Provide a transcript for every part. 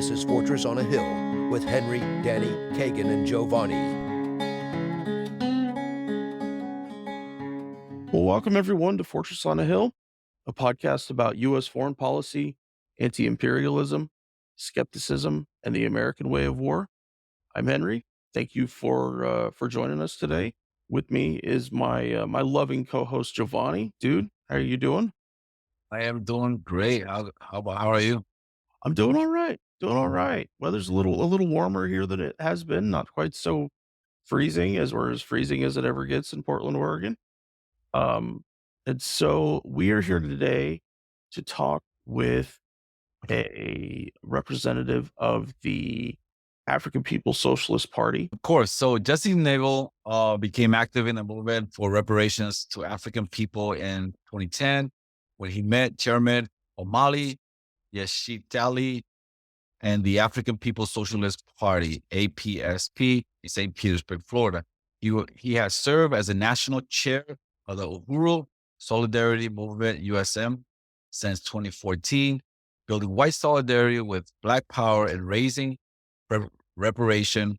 This is Fortress on a Hill with Henry, Danny, Kagan, and Jovanni. Well, welcome everyone to Fortress on a Hill, a podcast about U.S. foreign policy, anti-imperialism, skepticism, and the American way of war. I'm Henry. Thank you for joining us today. With me is my loving co-host Jovanni. Dude, how are you doing? I am doing great. How are you? I'm doing all right. Doing all right. Weather's a little warmer here than it has been. Not quite so freezing as freezing as it ever gets in Portland, Oregon. And so we are here today to talk with a representative of the African People's Socialist Party. Of course. So Jesse Nevel became active in the movement for reparations to African people in 2010 when he met Chairman Omali Yeshitali and the African People's Socialist Party, APSP, in St. Petersburg, Florida. He has served as a national chair of the Uhuru Solidarity Movement, USM, since 2014, building white solidarity with Black power and raising reparation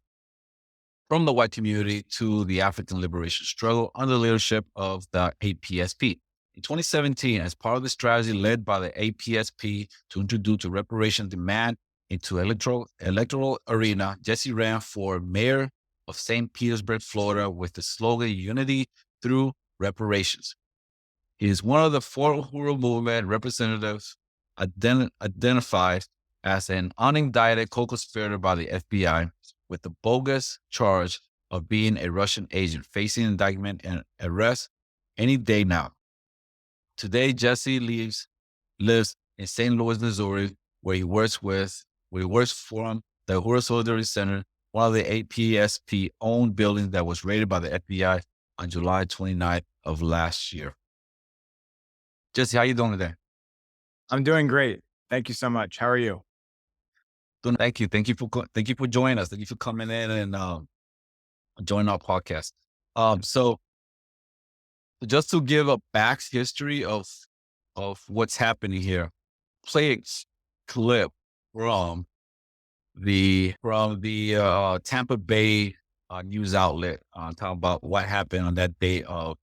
from the white community to the African liberation struggle under the leadership of the APSP. In 2017, as part of the strategy led by the APSP to introduce a reparation demand into electoral arena, Jesse ran for mayor of St. Petersburg, Florida, with the slogan "Unity through Reparations." He is one of the four Uhuru movement representatives identified as an unindicted co-conspirator by the FBI with the bogus charge of being a Russian agent, facing indictment and arrest any day now. Today, Jesse lives in St. Louis, Missouri, where he works from the Uhuru Solidarity Center, one of the APSP-owned buildings that was raided by the FBI on July 29th of last year. Jesse, how you doing today? I'm doing great. Thank you so much. How are you? Thank you. Thank you for joining us. Thank you for coming in and joining our podcast. So just to give a back history of what's happening here, play a clip from the Tampa Bay news outlet talking about what happened on that day of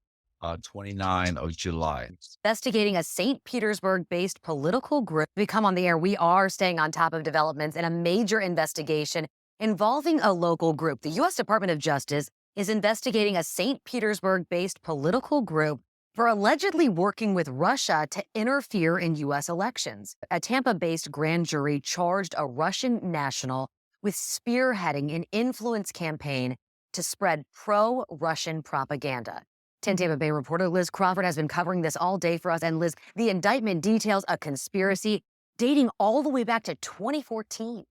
29 of July. Investigating a St. Petersburg-based political group. We come on the air. We are staying on top of developments in a major investigation involving a local group. The U.S. Department of Justice is investigating a St. Petersburg-based political group for allegedly working with Russia to interfere in U.S. elections. A Tampa-based grand jury charged a Russian national with spearheading an influence campaign to spread pro-Russian propaganda. 10 Tampa Bay reporter Liz Crawford has been covering this all day for us. And Liz, the indictment details a conspiracy dating all the way back to 2014.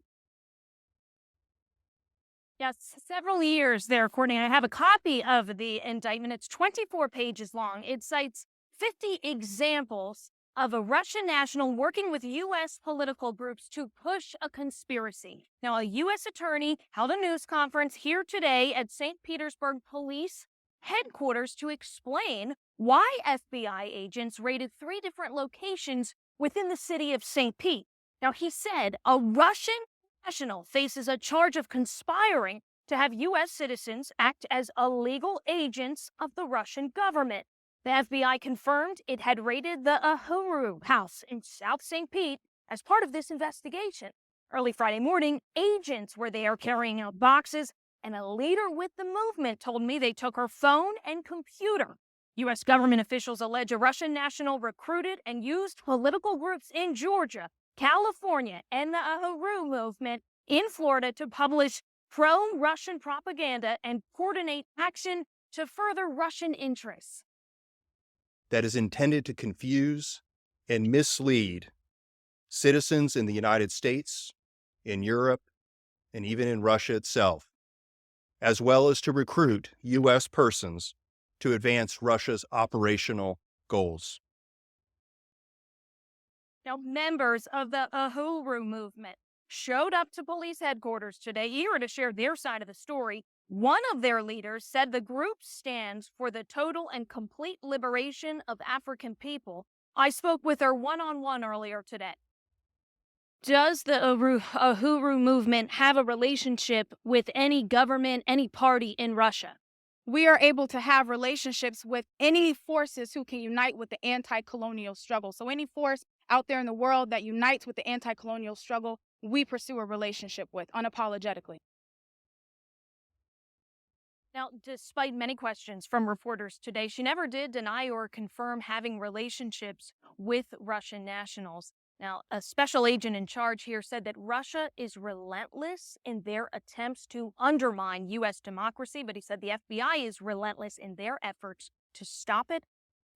Yes, several years there, Courtney. I have a copy of the indictment. It's 24 pages long. It cites 50 examples of a Russian national working with U.S. political groups to push a conspiracy. Now, a U.S. attorney held a news conference here today at St. Petersburg Police headquarters to explain why FBI agents raided 3 different locations within the city of St. Pete. Now, he said a Russian national faces a charge of conspiring to have U.S. citizens act as illegal agents of the Russian government. The FBI confirmed it had raided the Uhuru house in South St. Pete as part of this investigation. Early Friday morning, agents were there carrying out boxes, and a leader with the movement told me they took her phone and computer. U.S. government officials allege a Russian national recruited and used political groups in Georgia, California, and the Uhuru movement in Florida to publish pro-Russian propaganda and coordinate action to further Russian interests. That is intended to confuse and mislead citizens in the United States, in Europe, and even in Russia itself, as well as to recruit U.S. persons to advance Russia's operational goals. Now, members of the Uhuru movement showed up to police headquarters today, eager to share their side of the story. One of their leaders said the group stands for the total and complete liberation of African people. I spoke with her one-on-one earlier today. Does the Uhuru movement have a relationship with any government, any party in Russia? We are able to have relationships with any forces who can unite with the anti-colonial struggle. So any force out there in the world that unites with the anti-colonial struggle, we pursue a relationship with unapologetically. Now, despite many questions from reporters today, she never did deny or confirm having relationships with Russian nationals. Now, a special agent in charge here said that Russia is relentless in their attempts to undermine U.S. democracy, but he said the FBI is relentless in their efforts to stop it.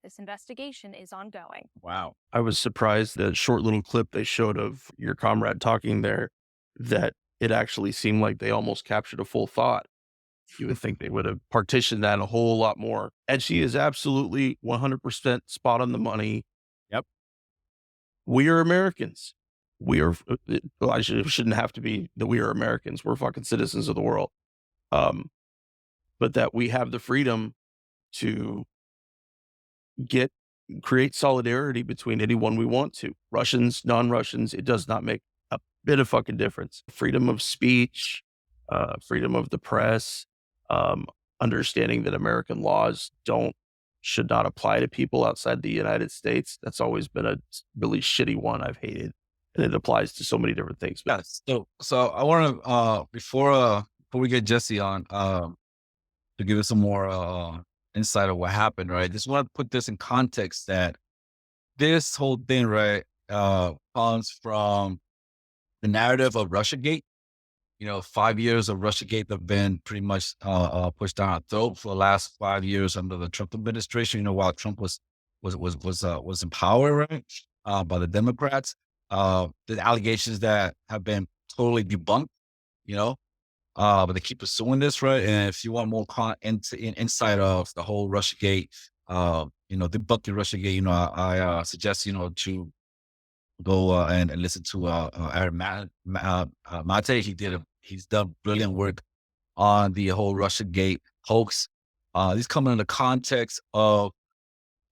This investigation is ongoing. Wow. I was surprised that short little clip they showed of your comrade talking there, that it actually seemed like they almost captured a full thought. You would think they would have partitioned that a whole lot more. And she is absolutely 100% spot on the money. Yep. We are Americans. We are, well, I shouldn't have to be that we are Americans. We're fucking citizens of the world. But that we have the freedom to create solidarity between anyone we want to. Russians, non-Russians, it does not make a bit of fucking difference. Freedom of speech, freedom of the press, understanding that American laws should not apply to people outside the United States. That's always been a really shitty one I've hated. And it applies to so many different things. Yeah. So I want to before we get Jesse on to give us some more insight of what happened, right? Just want to put this in context that this whole thing, right, comes from the narrative of Russiagate. 5 years of Russiagate have been pretty much pushed down our throat for the last 5 years under the Trump administration. While Trump was in power, right, by the Democrats, the allegations that have been totally debunked. But they keep pursuing this, right? And if you want more insight of the whole Russiagate, debunking Russiagate, I suggest to go and listen to Aaron Mate. He's done brilliant work on the whole Russiagate hoax. These come in the context of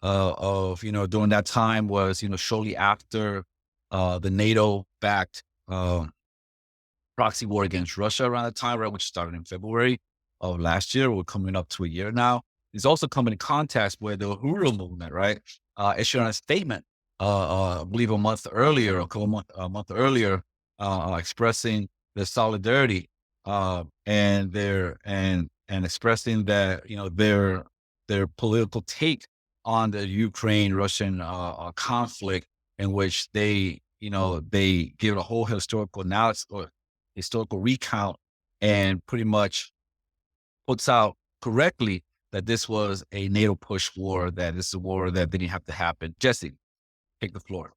during that time was shortly after the NATO-backed proxy war against Russia around that time, right, which started in February of last year. We're coming up to a year now. It's also coming in context where the Uhuru movement, right, issued a statement, I believe a month earlier, expressing their solidarity and expressing that their political take on the Ukraine-Russian conflict, in which they give a whole historical analysis or historical recount and pretty much puts out correctly that this was a NATO push war, that this is a war that didn't have to happen. Jesse, take the floor.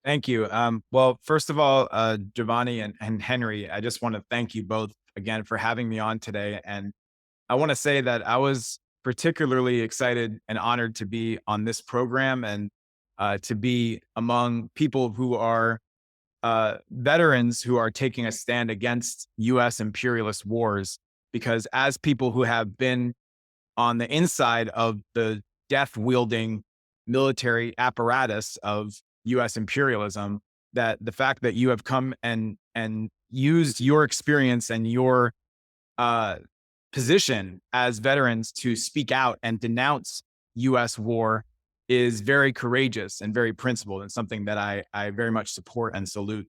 Thank you. Well, first of all, Jovanni and Henry, I just want to thank you both again for having me on today. And I want to say that I was particularly excited and honored to be on this program and to be among people who are veterans who are taking a stand against U.S. imperialist wars, because as people who have been on the inside of the death-wielding military apparatus of U.S. imperialism, that the fact that you have come and used your experience and your position as veterans to speak out and denounce U.S. war is very courageous and very principled, and something that I very much support and salute.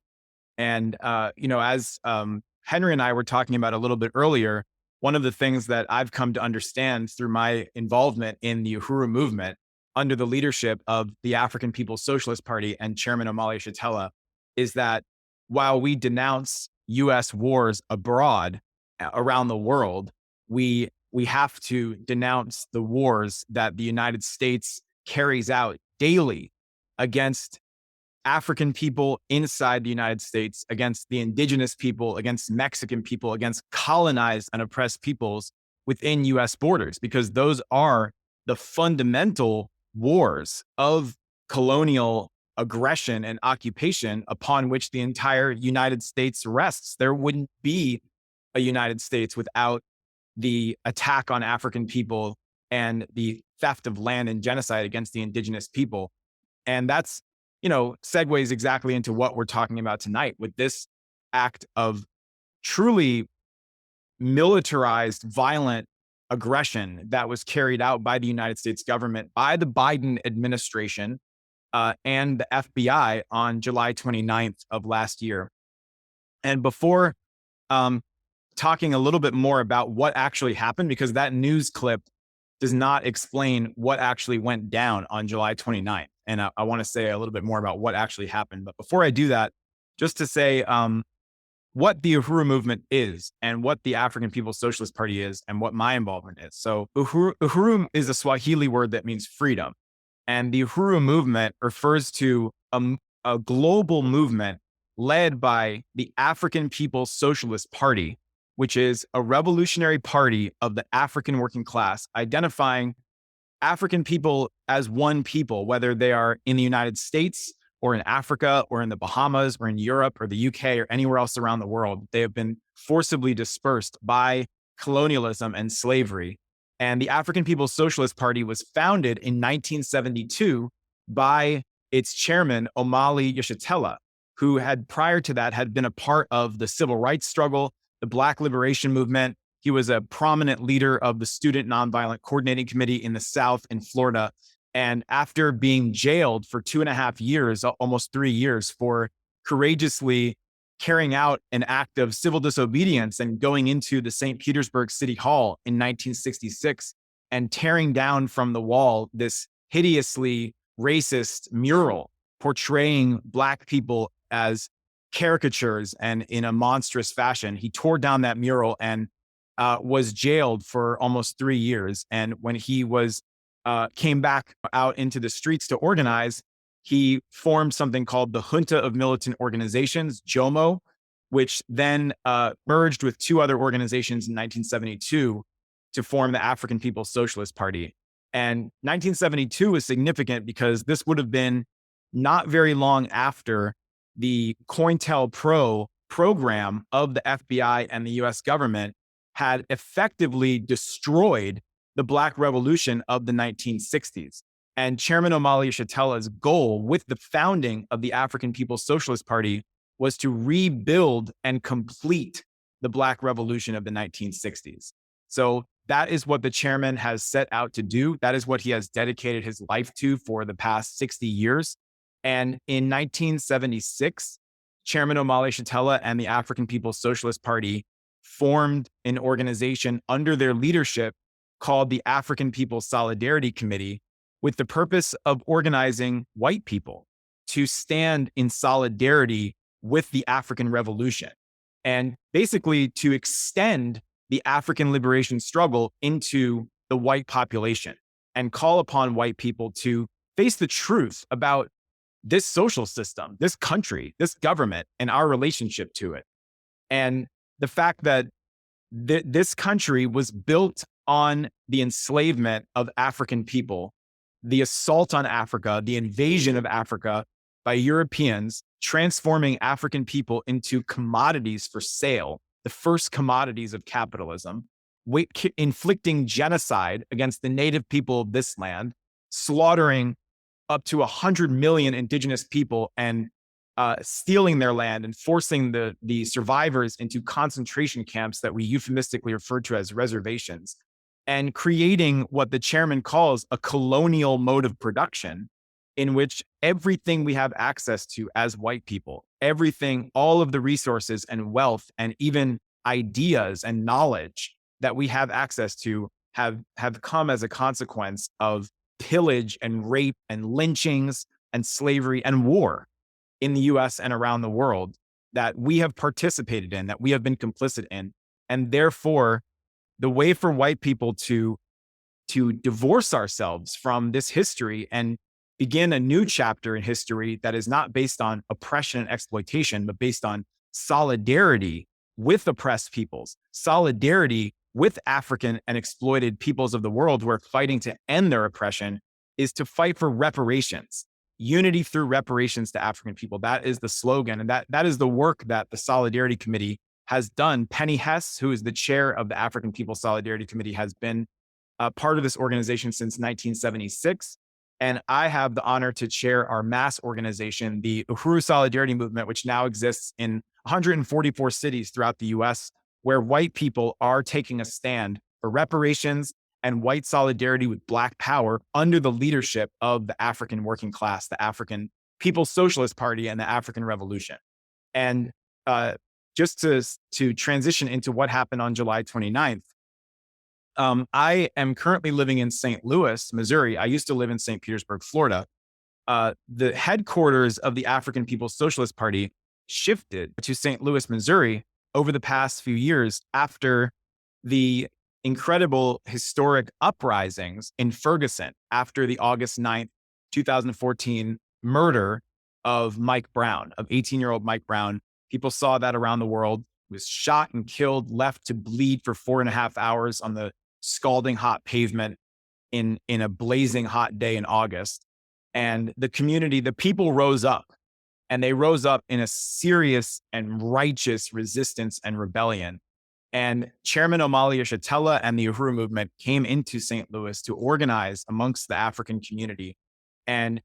And, as Henry and I were talking about a little bit earlier, one of the things that I've come to understand through my involvement in the Uhuru movement under the leadership of the African People's Socialist Party and Chairman Omali Shatella is that while we denounce U.S. wars abroad around the world, we have to denounce the wars that the United States carries out daily against African people inside the United States, against the indigenous people, against Mexican people, against colonized and oppressed peoples within U.S. borders, because those are the fundamental wars of colonial aggression and occupation upon which the entire United States rests. There wouldn't be a United States without the attack on African people and the theft of land and genocide against the indigenous people. And that's segues exactly into what we're talking about tonight with this act of truly militarized, violent aggression that was carried out by the United States government, by the Biden administration, and the FBI on July 29th of last year. And before talking a little bit more about what actually happened, because that news clip does not explain what actually went down on July 29th. And I want to say a little bit more about what actually happened. But before I do that, just to say what the Uhuru movement is and what the African People's Socialist Party is and what my involvement is. So Uhuru is a Swahili word that means freedom. And the Uhuru movement refers to a global movement led by the African People's Socialist Party, which is a revolutionary party of the African working class, identifying African people as one people, whether they are in the United States or in Africa or in the Bahamas or in Europe or the UK or anywhere else around the world. They have been forcibly dispersed by colonialism and slavery. And the African People's Socialist Party was founded in 1972 by its chairman, Omali Yeshitela, who had prior to that had been a part of the civil rights struggle, the Black Liberation Movement. He was a prominent leader of the Student Nonviolent Coordinating Committee in the South in Florida. And after being jailed for 2.5 years, almost 3 years, for courageously carrying out an act of civil disobedience and going into the St. Petersburg City Hall in 1966 and tearing down from the wall this hideously racist mural portraying Black people as caricatures and in a monstrous fashion. He tore down that mural and was jailed for almost 3 years. And when he came back out into the streets to organize, he formed something called the Junta of Militant Organizations, JOMO, which then merged with 2 other organizations in 1972 to form the African People's Socialist Party. And 1972 was significant because this would have been not very long after the COINTELPRO program of the FBI and the US government had effectively destroyed the Black Revolution of the 1960s. And Chairman Omali Yeshitela's goal with the founding of the African People's Socialist Party was to rebuild and complete the Black Revolution of the 1960s. So that is what the chairman has set out to do. That is what he has dedicated his life to for the past 60 years. And in 1976, Chairman Omali Yeshitela and the African People's Socialist Party formed an organization under their leadership called the African People's Solidarity Committee, with the purpose of organizing white people to stand in solidarity with the African Revolution and basically to extend the African liberation struggle into the white population and call upon white people to face the truth about this social system, this country, this government, and our relationship to it. And the fact that this country was built on the enslavement of African people, the assault on Africa, the invasion of Africa by Europeans, transforming African people into commodities for sale, the first commodities of capitalism, inflicting genocide against the native people of this land, slaughtering up to 100 million indigenous people and stealing their land and forcing the survivors into concentration camps that we euphemistically refer to as reservations, and creating what the chairman calls a colonial mode of production in which everything we have access to as white people, everything, all of the resources and wealth and even ideas and knowledge that we have access to have come as a consequence of pillage and rape and lynchings and slavery and war in the US and around the world that we have participated in, that we have been complicit in. And therefore, the way for white people to divorce ourselves from this history and begin a new chapter in history that is not based on oppression and exploitation, but based on solidarity with oppressed peoples, solidarity with African and exploited peoples of the world who are fighting to end their oppression, is to fight for reparations. Unity through reparations to African people. That is the slogan. And that is the work that the Solidarity Committee has done. Penny Hess, who is the chair of the African People's Solidarity Committee, has been a part of this organization since 1976. And I have the honor to chair our mass organization, the Uhuru Solidarity Movement, which now exists in 144 cities throughout the US, where white people are taking a stand for reparations and white solidarity with Black power under the leadership of the African working class, the African People's Socialist Party, and the African Revolution. And just to transition into what happened on July 29th, I am currently living in St. Louis, Missouri. I used to live in St. Petersburg, Florida. The headquarters of the African People's Socialist Party shifted to St. Louis, Missouri over the past few years after the incredible historic uprisings in Ferguson after the August 9th, 2014 murder of Mike Brown, of 18-year-old Mike Brown. People saw that around the world. He was shot and killed, left to bleed for 4.5 hours on the scalding hot pavement in a blazing hot day in August. And the community, the people rose up, and they rose up in a serious and righteous resistance and rebellion. And Chairman Omali Yeshitela and the Uhuru movement came into St. Louis to organize amongst the African community and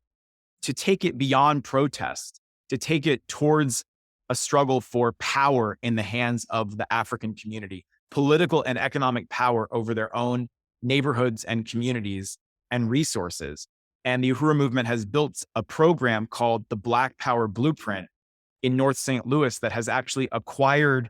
to take it beyond protest, to take it towards a struggle for power in the hands of the African community, political and economic power over their own neighborhoods and communities and resources. And the Uhuru movement has built a program called the Black Power Blueprint in North St. Louis that has actually acquired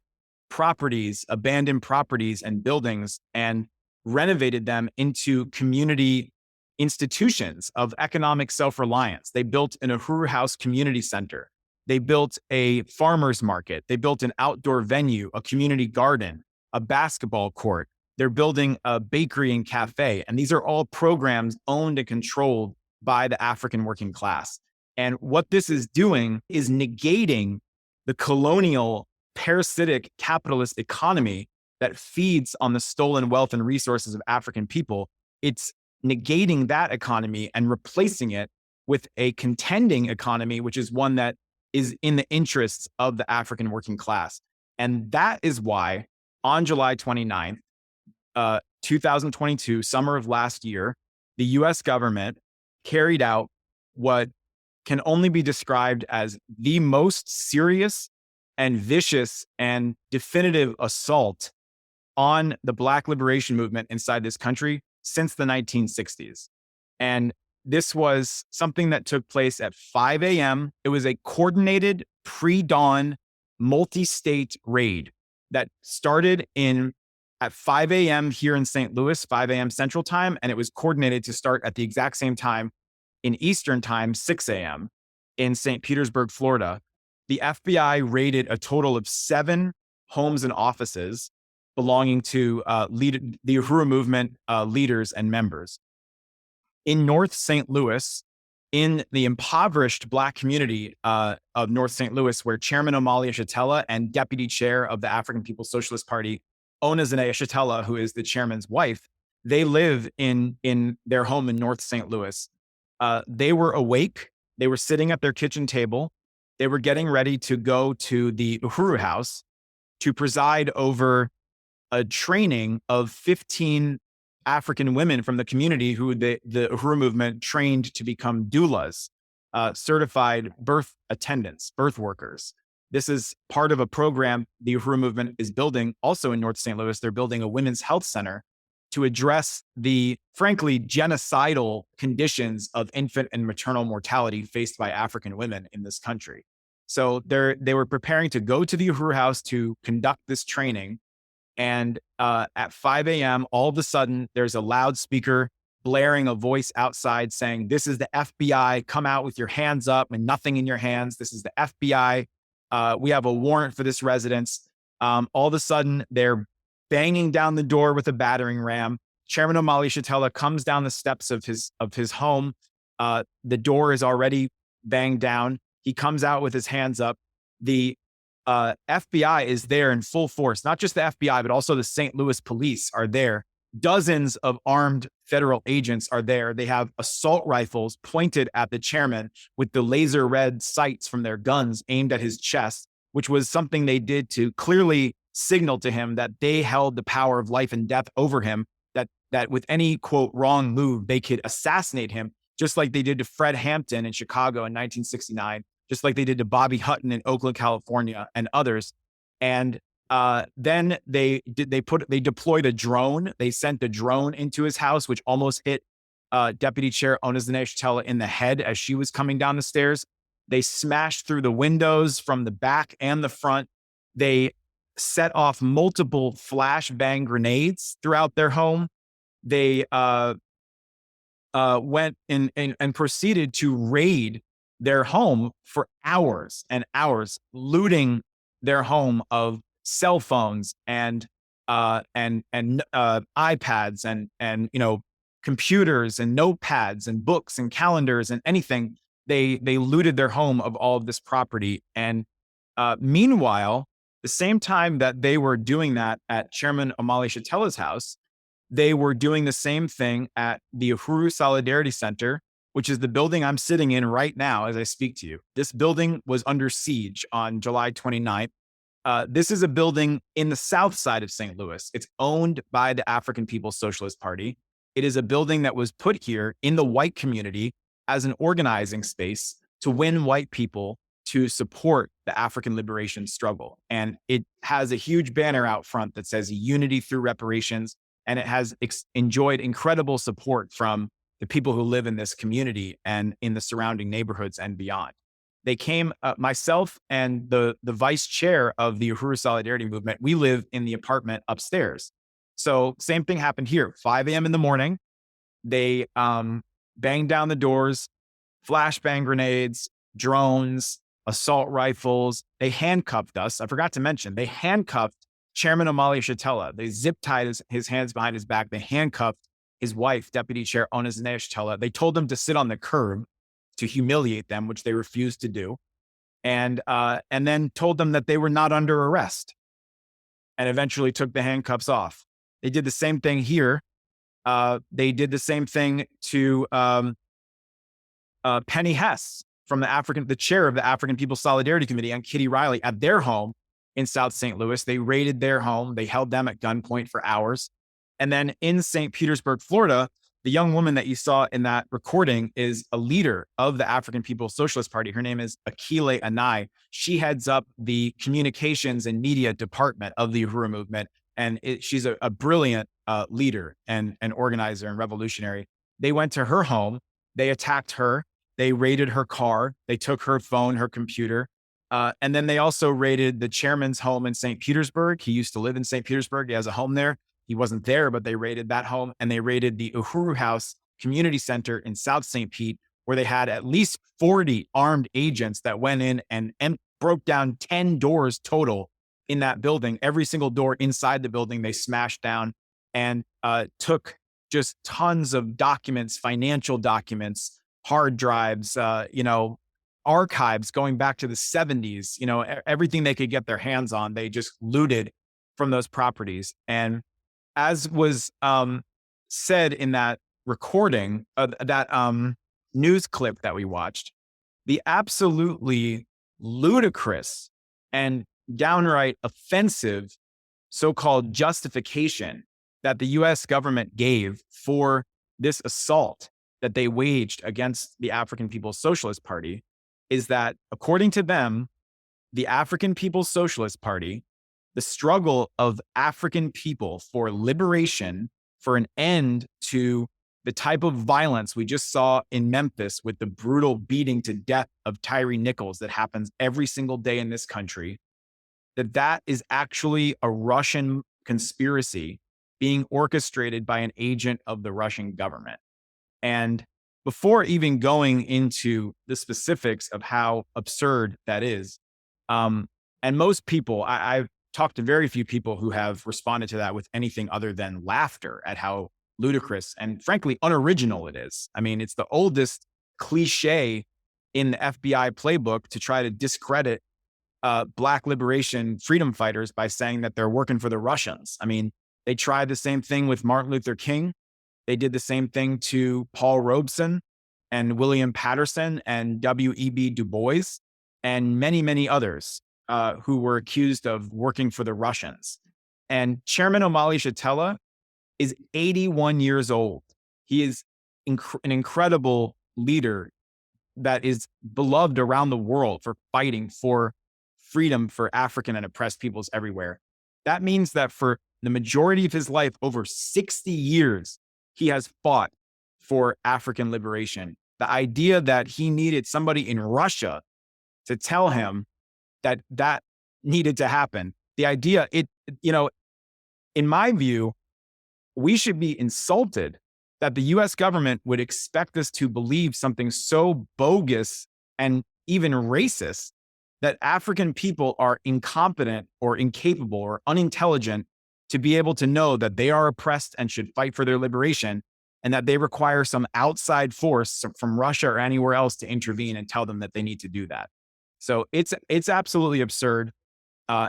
properties, abandoned properties and buildings, and renovated them into community institutions of economic self-reliance. They built an Uhuru House Community Center. They built a farmer's market. They built an outdoor venue, a community garden, a basketball court. They're building a bakery and cafe. And these are all programs owned and controlled by the African working class. And what this is doing is negating the colonial, parasitic capitalist economy that feeds on the stolen wealth and resources of African people. It's negating that economy and replacing it with a contending economy, which is one that is in the interests of the African working class. And that is why on July 29th, 2022, summer of last year, the US government carried out what can only be described as the most serious and vicious and definitive assault on the Black liberation movement inside this country since the 1960s. And this was something that took place at 5 a.m. It was a coordinated pre-dawn multi-state raid that started at 5 a.m. here in St. Louis, 5 a.m. Central Time, and it was coordinated to start at the exact same time in Eastern Time, 6 a.m. in St. Petersburg, Florida. The FBI raided a total of 7 homes and offices belonging to the Uhuru movement leaders and members. In North St. Louis, in the impoverished Black community of North St. Louis, where Chairman Omali Yeshitela and Deputy Chair of the African People's Socialist Party, Onezene Yeshitela, who is the chairman's wife, they live in their home in North St. Louis. They were awake. They were sitting at their kitchen table. They were getting ready to go to the Uhuru House to preside over a training of 15 African women from the community who the Uhuru movement trained to become doulas, certified birth attendants, birth workers. This is part of a program the Uhuru movement is building also in North St. Louis. They're building a women's health center to address the, frankly, genocidal conditions of infant and maternal mortality faced by African women in this country. So they were preparing to go to the Uhuru House to conduct this training. And at 5 a.m., all of a sudden, there's a loudspeaker blaring a voice outside saying, "This is the FBI. Come out with your hands up and nothing in your hands. This is the FBI. We have a warrant for this residence." All of a sudden, they're banging down the door with a battering ram. Chairman Omali Yeshitela comes down the steps of his home. The door is already banged down. He comes out with his hands up. The FBI is there in full force. Not just the FBI, but also the St. Louis police are there. Dozens of armed federal agents are there. They have assault rifles pointed at the chairman with the laser red sights from their guns aimed at his chest, which was something they did to clearly signal to him that they held the power of life and death over him, that with any, quote, wrong move, they could assassinate him just like they did to Fred Hampton in Chicago in 1969, just like they did to Bobby Hutton in Oakland, California, and others. And then they deployed a drone. They sent a drone into his house, which almost hit Deputy Chair Onizane in the head as she was coming down the stairs. They smashed through the windows from the back and the front. They set off multiple flashbang grenades throughout their home. They went in and proceeded to raid their home for hours and hours, looting their home of cell phones and iPads and computers and notepads and books and calendars and anything. They looted their home of all of this property. And meanwhile, the same time that they were doing that at Chairman Omali Yeshitela's house, they were doing the same thing at the Uhuru Solidarity Center, which is the building I'm sitting in right now as I speak to you. This building was under siege on July 29th. This is a building in the south side of St. Louis. It's owned by the African People's Socialist Party. It is a building that was put here in the white community as an organizing space to win white people to support the African liberation struggle. And it has a huge banner out front that says unity through reparations. And it has enjoyed incredible support from the people who live in this community and in the surrounding neighborhoods and beyond. They came, myself and the vice chair of the Uhuru Solidarity Movement, we live in the apartment upstairs. So same thing happened here, 5 a.m. in the morning. They banged down the doors, flashbang grenades, drones, assault rifles. They handcuffed us. I forgot to mention, they handcuffed Chairman Omali Yeshitela. They zip tied his hands behind his back. They handcuffed his wife, Deputy Chair Onizane Yeshitela. They told them to sit on the curb to humiliate them, which they refused to do. And then told them that they were not under arrest and eventually took the handcuffs off. They did the same thing here. They did the same thing to Penny Hess from the chair of the African People's Solidarity Committee, and Kitty Riley at their home in South St. Louis. They raided their home. They held them at gunpoint for hours. And then in St. Petersburg, Florida, the young woman that you saw in that recording is a leader of the African People's Socialist Party. Her name is Jovanni and I. She heads up the communications and media department of the Uhuru movement. And she's a brilliant leader and organizer and revolutionary. They went to her home. They attacked her. They raided her car. They took her phone, her computer. And then they also raided the chairman's home in St. Petersburg. He used to live in St. Petersburg. He has a home there. He wasn't there, but they raided that home. And they raided the Uhuru House Community Center in South St. Pete, where they had at least 40 armed agents that went in and broke down 10 doors total in that building. Every single door inside the building, they smashed down and took just tons of documents, financial documents, hard drives, archives going back to the 70s, everything they could get their hands on, they just looted from those properties. And as was said in that recording, that news clip that we watched, the absolutely ludicrous and downright offensive so-called justification that the US government gave for this assault that they waged against the African People's Socialist Party is that, according to them, the African People's Socialist Party, the struggle of African people for liberation, for an end to the type of violence we just saw in Memphis with the brutal beating to death of Tyree Nichols that happens every single day in this country, that is actually a Russian conspiracy being orchestrated by an agent of the Russian government. And before even going into the specifics of how absurd that is, and most people, I've talked to very few people who have responded to that with anything other than laughter at how ludicrous and frankly unoriginal it is. I mean, it's the oldest cliche in the FBI playbook to try to discredit Black liberation freedom fighters by saying that they're working for the Russians. I mean, they tried the same thing with Martin Luther King. They did the same thing to Paul Robeson and William Patterson and W.E.B. Du Bois and many, many others who were accused of working for the Russians. And Chairman Omali Yeshitela is 81 years old. He is an incredible leader that is beloved around the world for fighting for freedom for African and oppressed peoples everywhere. That means that for the majority of his life, over 60 years, he has fought for African liberation. The idea that he needed somebody in Russia to tell him that that needed to happen, the idea, in my view, we should be insulted that the US government would expect us to believe something so bogus and even racist, that African people are incompetent or incapable or unintelligent to be able to know that they are oppressed and should fight for their liberation, and that they require some outside force from Russia or anywhere else to intervene and tell them that they need to do that. So it's absolutely absurd.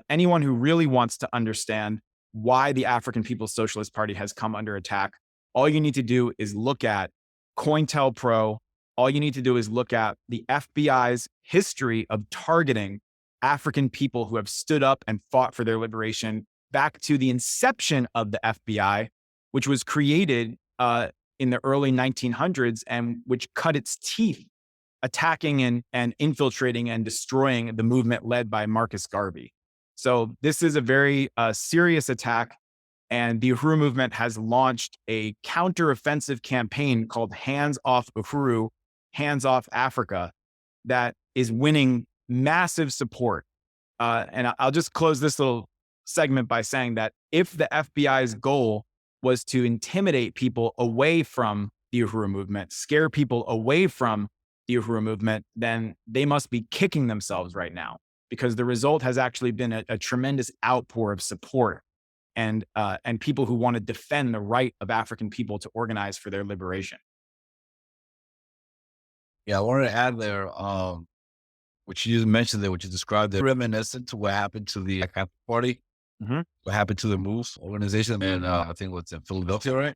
Anyone who really wants to understand why the African People's Socialist Party has come under attack, all you need to do is look at COINTELPRO. All you need to do is look at the FBI's history of targeting African people who have stood up and fought for their liberation back to the inception of the FBI, which was created in the early 1900s and which cut its teeth attacking and infiltrating and destroying the movement led by Marcus Garvey. So this is a very serious attack. And the Uhuru movement has launched a counteroffensive campaign called Hands Off Uhuru, Hands Off Africa, that is winning massive support. And I'll just close this little segment by saying that if the FBI's goal was to intimidate people away from the Uhuru movement, scare people away from the Uhuru movement, then they must be kicking themselves right now, because the result has actually been a tremendous outpour of support and people who want to defend the right of African people to organize for their liberation. Yeah, I wanted to add there, what you just mentioned there, what you described there, reminiscent to what happened to the Black Party, what happened to the MOVE organization, and I think it was in Philadelphia, right?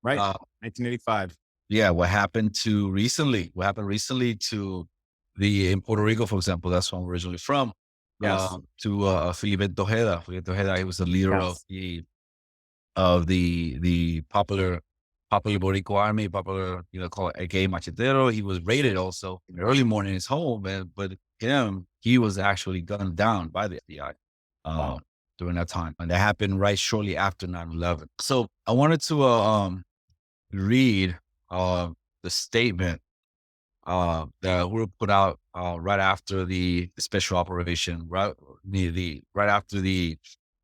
Right, 1985. Yeah, what happened recently to in Puerto Rico, for example, that's where I'm originally from. Yes. To Felipe Ojeda. Felipe Ojeda, he was the leader of the popular Boricua army, call it aka Machetero. He was raided also in the early morning in his home, but he was actually gunned down by the FBI during that time. And that happened right shortly after 9/11. So I wanted to read the statement that Uhuru put out right after the special operation, right after the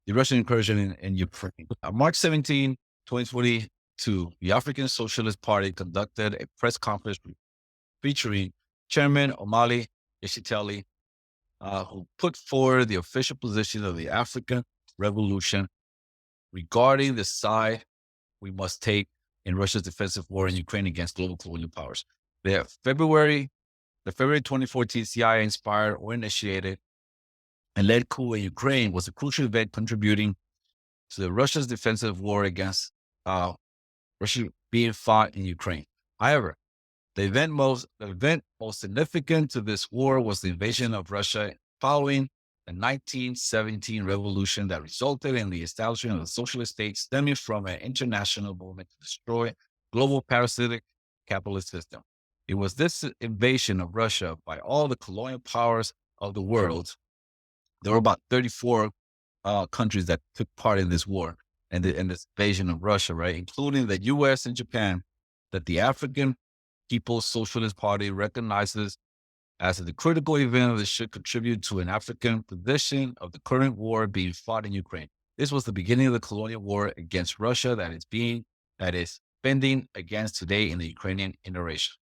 Russian incursion in Ukraine. On March 17, 2022, the African Socialist Party conducted a press conference featuring Chairman Omali Yeshiteli, who put forward the official position of the African Revolution regarding the side we must take in Russia's defensive war in Ukraine against global colonial powers. The February 2014 CIA-inspired or initiated and led coup in Ukraine was a crucial event contributing to Russia's defensive war against Russia being fought in Ukraine. However, the event most significant to this war was the invasion of Russia following the 1917 revolution that resulted in the establishment of the socialist state, stemming from an international movement to destroy global parasitic capitalist system. It was this invasion of Russia by all the colonial powers of the world. There were about 34 countries that took part in this war and in this invasion of Russia, right, including the U.S. and Japan, that the African People's Socialist Party recognizes as the critical event that should contribute to an African position of the current war being fought in Ukraine. This was the beginning of the colonial war against Russia that is pending against today in the Ukrainian invasion.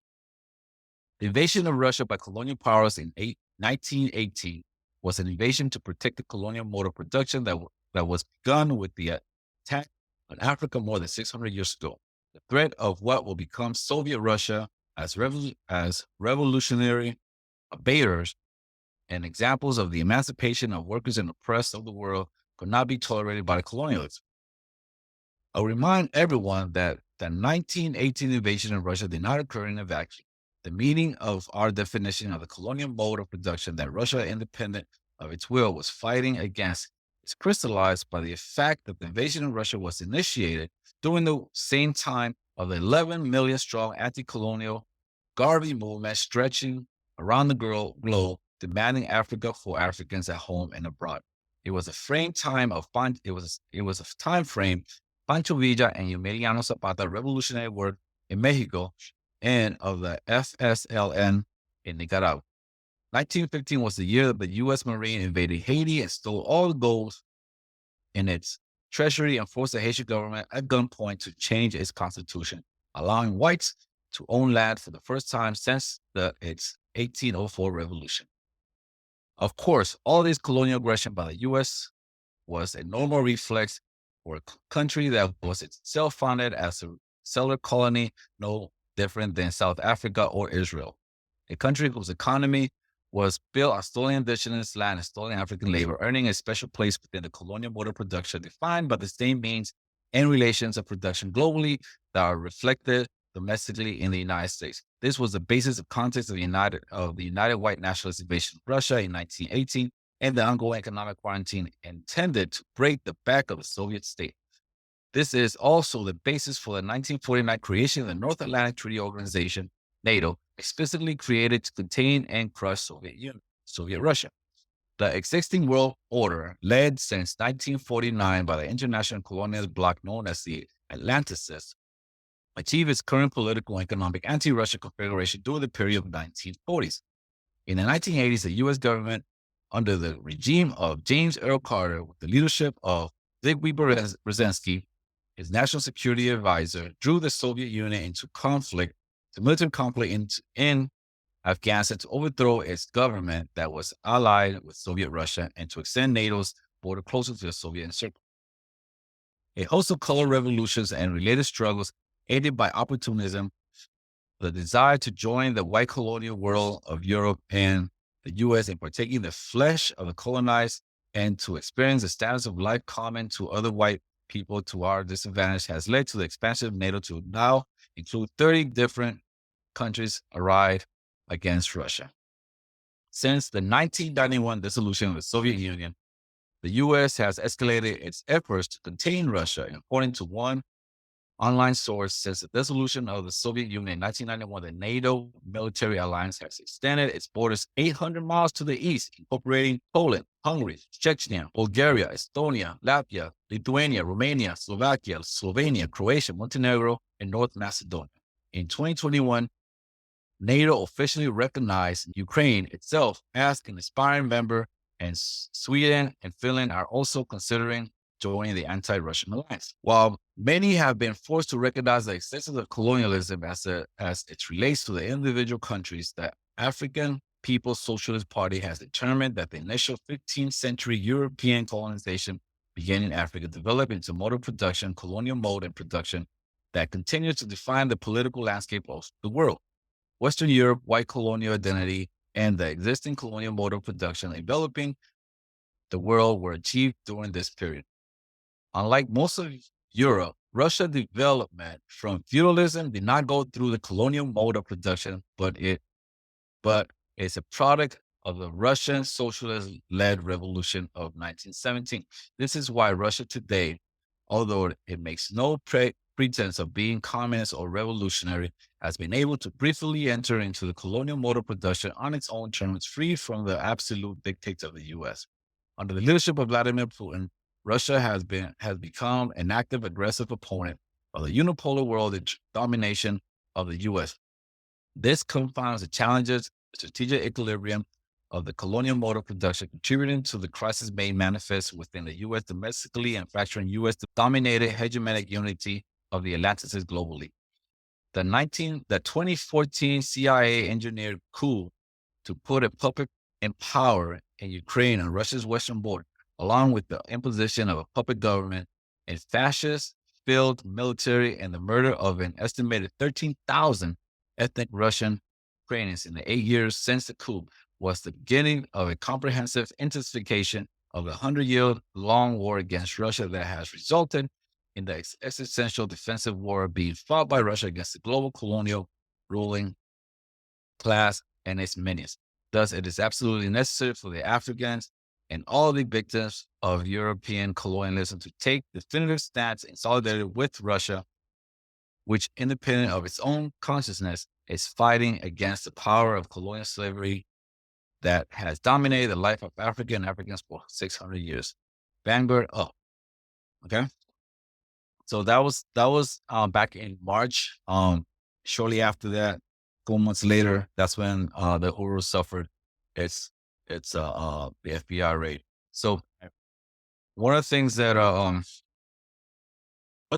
The invasion of Russia by colonial powers in 1918 was an invasion to protect the colonial mode of production that was begun with the attack on Africa more than 600 years ago. The threat of what will become Soviet Russia as revolutionary abaters and examples of the emancipation of workers and oppressed of the world could not be tolerated by the colonialists. I'll remind everyone that the 1918 invasion of Russia did not occur in a vacuum. The meaning of our definition of the colonial mode of production that Russia, independent of its will, was fighting against is crystallized by the fact that the invasion of Russia was initiated during the same time of the 11 million strong anti-colonial Garvey movement stretching around the globe, demanding Africa for Africans at home and abroad. It was a time frame Pancho Villa and Emiliano Zapata revolutionary work in Mexico and of the FSLN in Nicaragua. 1915 was the year that the U.S. Marine invaded Haiti and stole all the gold in its treasury and forced the Haitian government at gunpoint to change its constitution, allowing whites to own land for the first time since its 1804 revolution. Of course, all this colonial aggression by the U.S. was a normal reflex for a country that was itself founded as a settler colony, no different than South Africa or Israel. A country whose economy was built on stolen indigenous land and stolen African labor, earning a special place within the colonial mode of production defined by the same means and relations of production globally that are reflected domestically in the United States. This was the basis of context of the United White Nationalist invasion of Russia in 1918 and the ongoing economic quarantine intended to break the back of the Soviet state. This is also the basis for the 1949 creation of the North Atlantic Treaty Organization, NATO, explicitly created to contain and crush Soviet Russia. The existing world order, led since 1949 by the international colonialist bloc known as the Atlanticists, achieved its current political and economic anti-Russia configuration during the period of the 1940s. In the 1980s, the U.S. government, under the regime of James Earl Carter, with the leadership of Zygmunt Brzezinski, his national security advisor, drew the Soviet Union into military conflict in Afghanistan to overthrow its government that was allied with Soviet Russia and to extend NATO's border closer to the Soviet encirclement. A host of color revolutions and related struggles, aided by opportunism, the desire to join the white colonial world of Europe and the U.S. in partaking the flesh of the colonized and to experience the status of life common to other white people to our disadvantage, has led to the expansion of NATO to now include 30 different countries allied against Russia. Since the 1991 dissolution of the Soviet Union, the U.S. has escalated its efforts to contain Russia. According to one online source, since the dissolution of the Soviet Union in 1991, the NATO military alliance has extended its borders 800 miles to the east, incorporating Poland, Hungary, Chechnya, Bulgaria, Estonia, Latvia, Lithuania, Romania, Slovakia, Slovenia, Croatia, Montenegro, and North Macedonia. In 2021, NATO officially recognized Ukraine itself as an aspiring member, and Sweden and Finland are also considering joining the anti-Russian alliance. While many have been forced to recognize the existence of colonialism as it relates to the individual countries, the African People's Socialist Party has determined that the initial 15th century European colonization began in Africa developed into mode of production, colonial mode and production that continues to define the political landscape of the world. Western Europe, white colonial identity, and the existing colonial mode of production enveloping the world were achieved during this period. Unlike most of Europe, Russia's development from feudalism did not go through the colonial mode of production, but it's a product of the Russian socialist-led revolution of 1917. This is why Russia today, although it makes no pretense of being communist or revolutionary, has been able to briefly enter into the colonial mode of production on its own terms, free from the absolute dictates of the U.S. Under the leadership of Vladimir Putin, Russia has become an active, aggressive opponent of the unipolar world domination of the U.S. This confounds the challenges, strategic equilibrium of the colonial mode of production, contributing to the crisis made manifest within the U.S. domestically and fracturing U.S. dominated hegemonic unity of the Atlanticists globally. The 2014 CIA engineered coup to put a puppet in power in Ukraine and Russia's western border, along with the imposition of a puppet government, a fascist-filled military, and the murder of an estimated 13,000 ethnic Russian Ukrainians in the 8 years since the coup, was the beginning of a comprehensive intensification of the 100-year-long war against Russia that has resulted in the existential defensive war being fought by Russia against the global colonial ruling class and its minions. Thus, it is absolutely necessary for the Africans and all the victims of European colonialism to take definitive stance in solidarity with Russia, which, independent of its own consciousness, is fighting against the power of colonial slavery that has dominated the life of Africa and Africans for 600 years. Vanguard up. Okay. So that was back in March. Shortly after that, 4 months later, that's when the Uhuru suffered its the FBI raid. So one of the things that one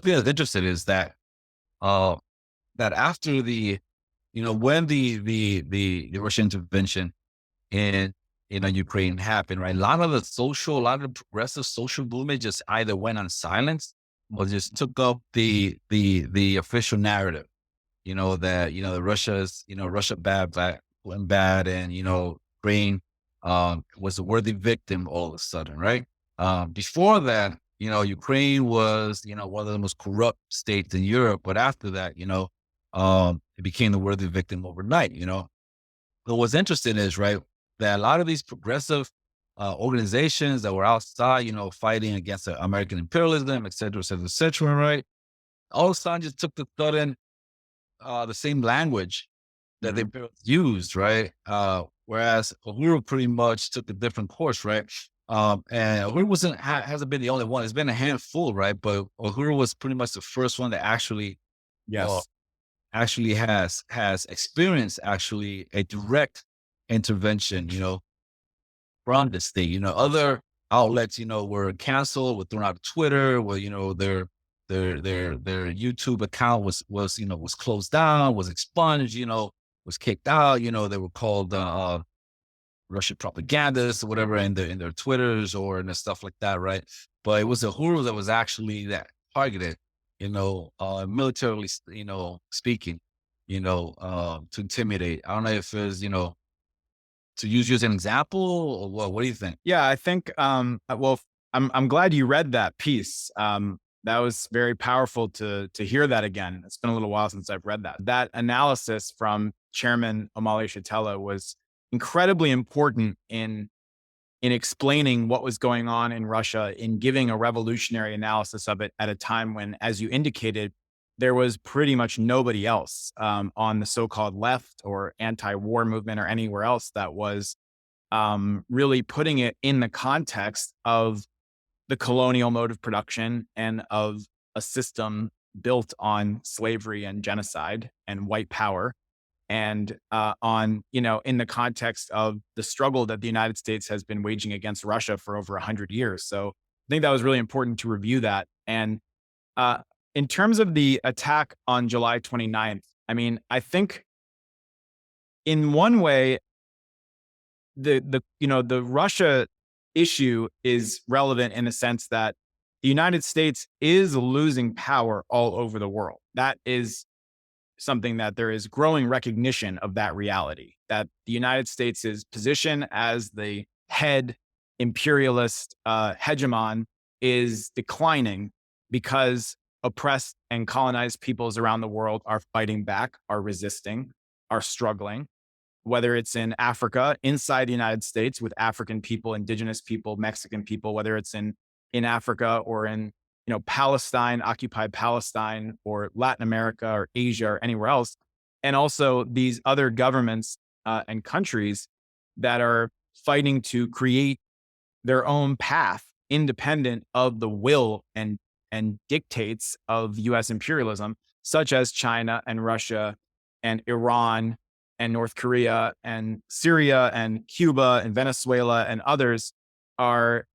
thing that's interesting is that that after the when the Russian intervention in Ukraine happened, right? A lot of the progressive social movement just either went on silence or just took up the official narrative. That Russia went bad, and Ukraine was a worthy victim all of a sudden, right? Before that, Ukraine was one of the most corrupt states in Europe, but after that, it became the worthy victim overnight. But what's interesting is, right, that a lot of these progressive organizations that were outside, fighting against American imperialism, et cetera, right, all of a sudden just took the same language that the imperialists used, right? Whereas Uhuru pretty much took a different course, right? And Uhuru hasn't been the only one. It's been a handful, right? But Uhuru was pretty much the first one that actually has experienced a direct intervention, from the state. Other outlets, were canceled, were thrown out of Twitter, where, their YouTube account was closed down, was expunged, was kicked out. They were called Russian propagandists or whatever in their Twitters or and stuff like that, right? But it was Uhuru that was actually that targeted, militarily, speaking, to intimidate. I don't know if it's, to use you as an example or what? What do you think? Yeah, I think. Well, I'm glad you read that piece. That was very powerful to hear that again. It's been a little while since I've read that. That analysis from Chairman Omali Yeshitela was incredibly important in explaining what was going on in Russia, in giving a revolutionary analysis of it at a time when, as you indicated, there was pretty much nobody else on the so-called left or anti-war movement or anywhere else that was really putting it in the context of the colonial mode of production and of a system built on slavery and genocide and white power, and in the context of the struggle that the United States has been waging against Russia for over 100 years. So I think that was really important to review that. And in terms of the attack on July 29th, I mean, I think in one way, the Russia issue is relevant in the sense that the United States is losing power all over the world. That is something that there is growing recognition of, that reality, that the United States' position as the head imperialist hegemon is declining because oppressed and colonized peoples around the world are fighting back, are resisting, are struggling. Whether it's in Africa, inside the United States with African people, indigenous people, Mexican people, whether it's in Africa or in, Palestine, occupied Palestine, or Latin America or Asia or anywhere else. And also these other governments and countries that are fighting to create their own path independent of the will and dictates of US imperialism, such as China and Russia and Iran and North Korea and Syria and Cuba and Venezuela and others are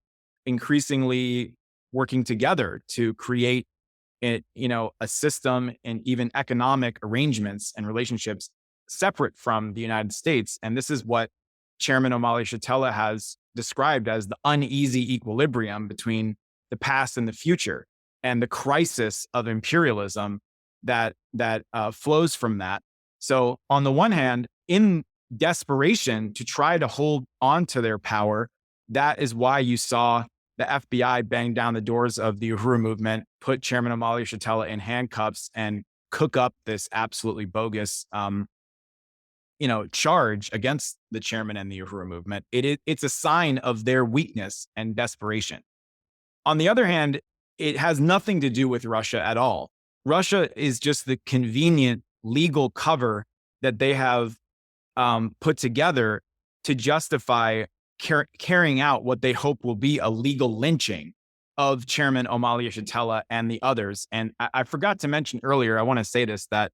increasingly working together to create a system and even economic arrangements and relationships separate from the United States. And this is what Chairman Omali Yeshitela has described as the uneasy equilibrium between the past and the future, and the crisis of imperialism that flows from that. So on the one hand, in desperation to try to hold on to their power, that is why you saw the FBI bang down the doors of the Uhuru movement, put Chairman Omali Yeshitela in handcuffs, and cook up this absolutely bogus, charge against the chairman and the Uhuru movement. It's a sign of their weakness and desperation. On the other hand, it has nothing to do with Russia at all. Russia is just the convenient legal cover that they have put together to justify carrying out what they hope will be a legal lynching of Chairman Omali Yeshitela and the others. And I forgot to mention earlier, I want to say this, that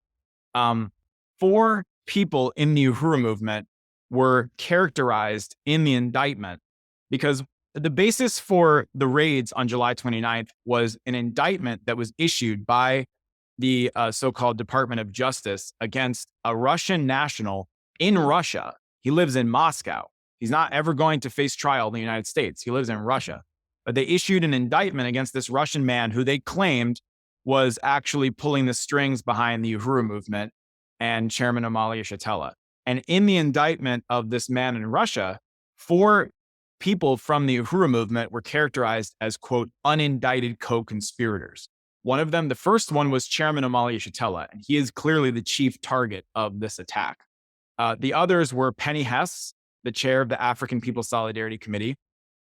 4 people in the Uhuru movement were characterized in the indictment, because the basis for the raids on July 29th was an indictment that was issued by the so-called Department of Justice against a Russian national in Russia. He lives in Moscow. He's not ever going to face trial in the United States. He lives in Russia. But they issued an indictment against this Russian man who they claimed was actually pulling the strings behind the Uhuru movement and Chairman Omali Yeshitela. And in the indictment of this man in Russia, 4 people from the Uhuru movement were characterized as, quote, unindicted co-conspirators. One of them, the first one, was Chairman Omali Yeshitela, and he is clearly the chief target of this attack. The others were Penny Hess, the chair of the African People's Solidarity Committee,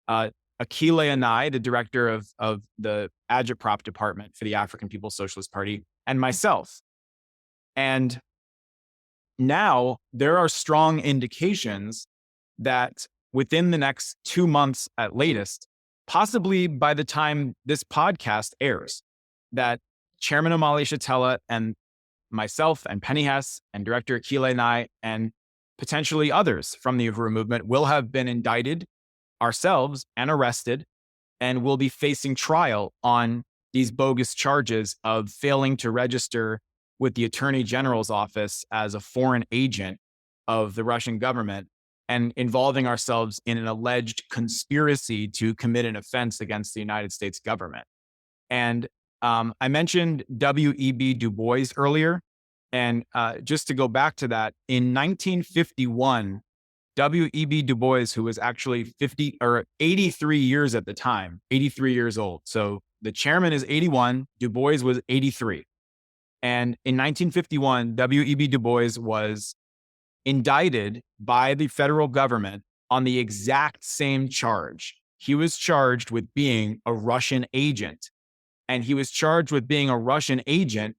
Akile and I, the director of the Agitprop department for the African People's Socialist Party, and myself. And now there are strong indications that within the next 2 months at latest, possibly by the time this podcast airs, that Chairman Omali Yeshitela and myself and Penny Hess and Director Akile and I and potentially others from the Uhuru movement will have been indicted ourselves and arrested, and will be facing trial on these bogus charges of failing to register with the Attorney General's office as a foreign agent of the Russian government, and involving ourselves in an alleged conspiracy to commit an offense against the United States government. And I mentioned W.E.B. Du Bois earlier. And just to go back to that, in 1951, W.E.B. Du Bois, who was actually 83 years at the time, 83 years old. So the chairman is 81, Du Bois was 83. And in 1951, W.E.B. Du Bois was indicted by the federal government on the exact same charge. He was charged with being a Russian agent. And he was charged with being a Russian agent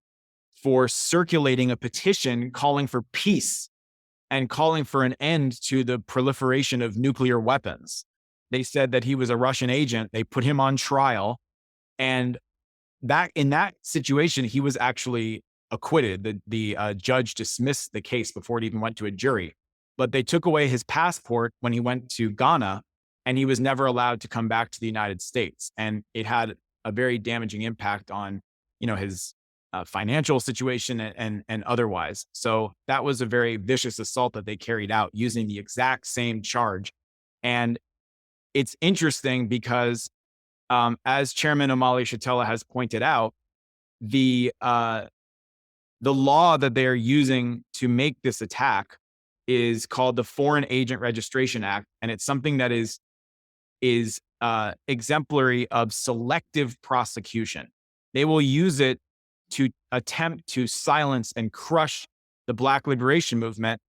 for circulating a petition calling for peace and calling for an end to the proliferation of nuclear weapons. They said that he was a Russian agent. They put him on trial. And that in that situation, he was actually acquitted. The judge dismissed the case before it even went to a jury. But they took away his passport when he went to Ghana, and he was never allowed to come back to the United States. And it had a very damaging impact on, his financial situation and otherwise. So that was a very vicious assault that they carried out using the exact same charge. And it's interesting because, as Chairman Omali Yeshitela has pointed out, the law that they are using to make this attack is called the Foreign Agent Registration Act, and it's something that is exemplary of selective prosecution. They will use it to attempt to silence and crush the Black Liberation Movement,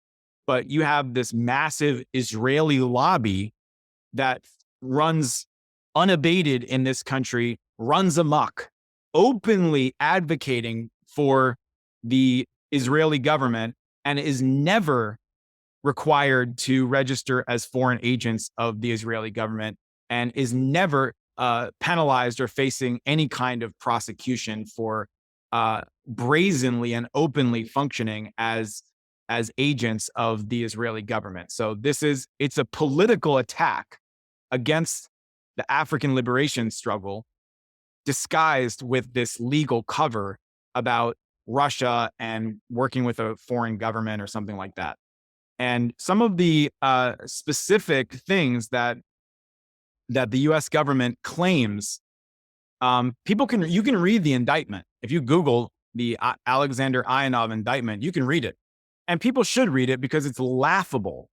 but you have this massive Israeli lobby that runs unabated in this country, runs amok, openly advocating for the Israeli government, and is never required to register as foreign agents of the Israeli government, and is never penalized or facing any kind of prosecution for brazenly and openly functioning as agents of the Israeli government. So it's a political attack against the African liberation struggle, disguised with this legal cover about Russia and working with a foreign government or something like that. And some of the specific things that the U.S. government claims, you can read the indictment. If you Google the Alexander Ionov indictment, you can read it. And people should read it because it's laughable.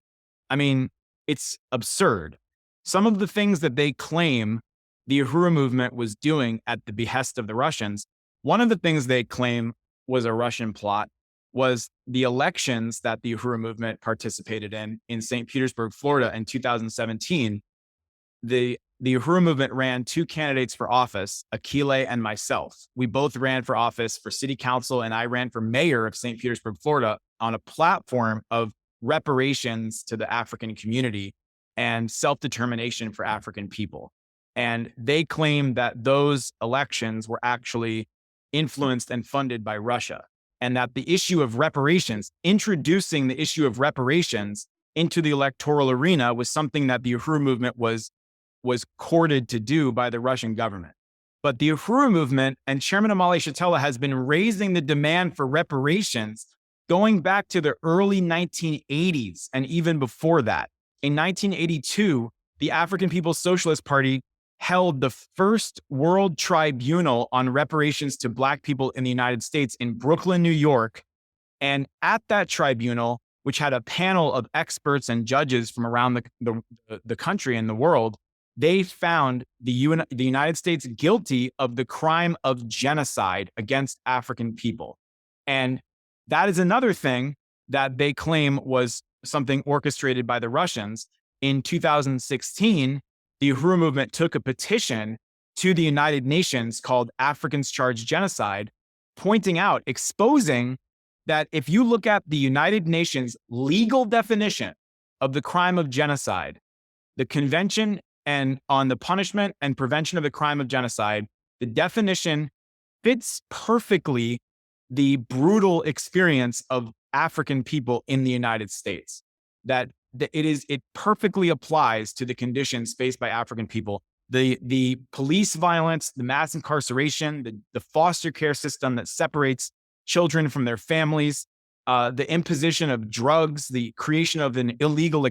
I mean, it's absurd. Some of the things that they claim the Uhuru movement was doing at the behest of the Russians, one of the things they claim was a Russian plot was the elections that the Uhuru movement participated in St. Petersburg, Florida in 2017. The the Uhuru movement ran 2 candidates for office, Akile and myself. We both ran for office for city council, and I ran for mayor of St. Petersburg, Florida, on a platform of reparations to the African community and self-determination for African people. And they claimed that those elections were actually influenced and funded by Russia, and that the issue of reparations, introducing the issue of reparations into the electoral arena, was something that the Uhuru movement was courted to do by the Russian government. But the Uhuru movement and Chairman Omali Yeshitela has been raising the demand for reparations going back to the early 1980s and even before that. In 1982, the African People's Socialist Party held the first World Tribunal on reparations to Black people in the United States in Brooklyn, New York. And at that tribunal, which had a panel of experts and judges from around the country and the world, they found the United States guilty of the crime of genocide against African people. And that is another thing that they claim was something orchestrated by the Russians. In 2016, the Uhuru movement took a petition to the United Nations called Africans Charged Genocide, pointing out, exposing that if you look at the United Nations legal definition of the crime of genocide, the Convention and on the punishment and prevention of the crime of genocide, the definition fits perfectly the brutal experience of African people in the United States. That it perfectly applies to the conditions faced by African people. The police violence, the mass incarceration, the foster care system that separates children from their families, the imposition of drugs, the creation of an illegal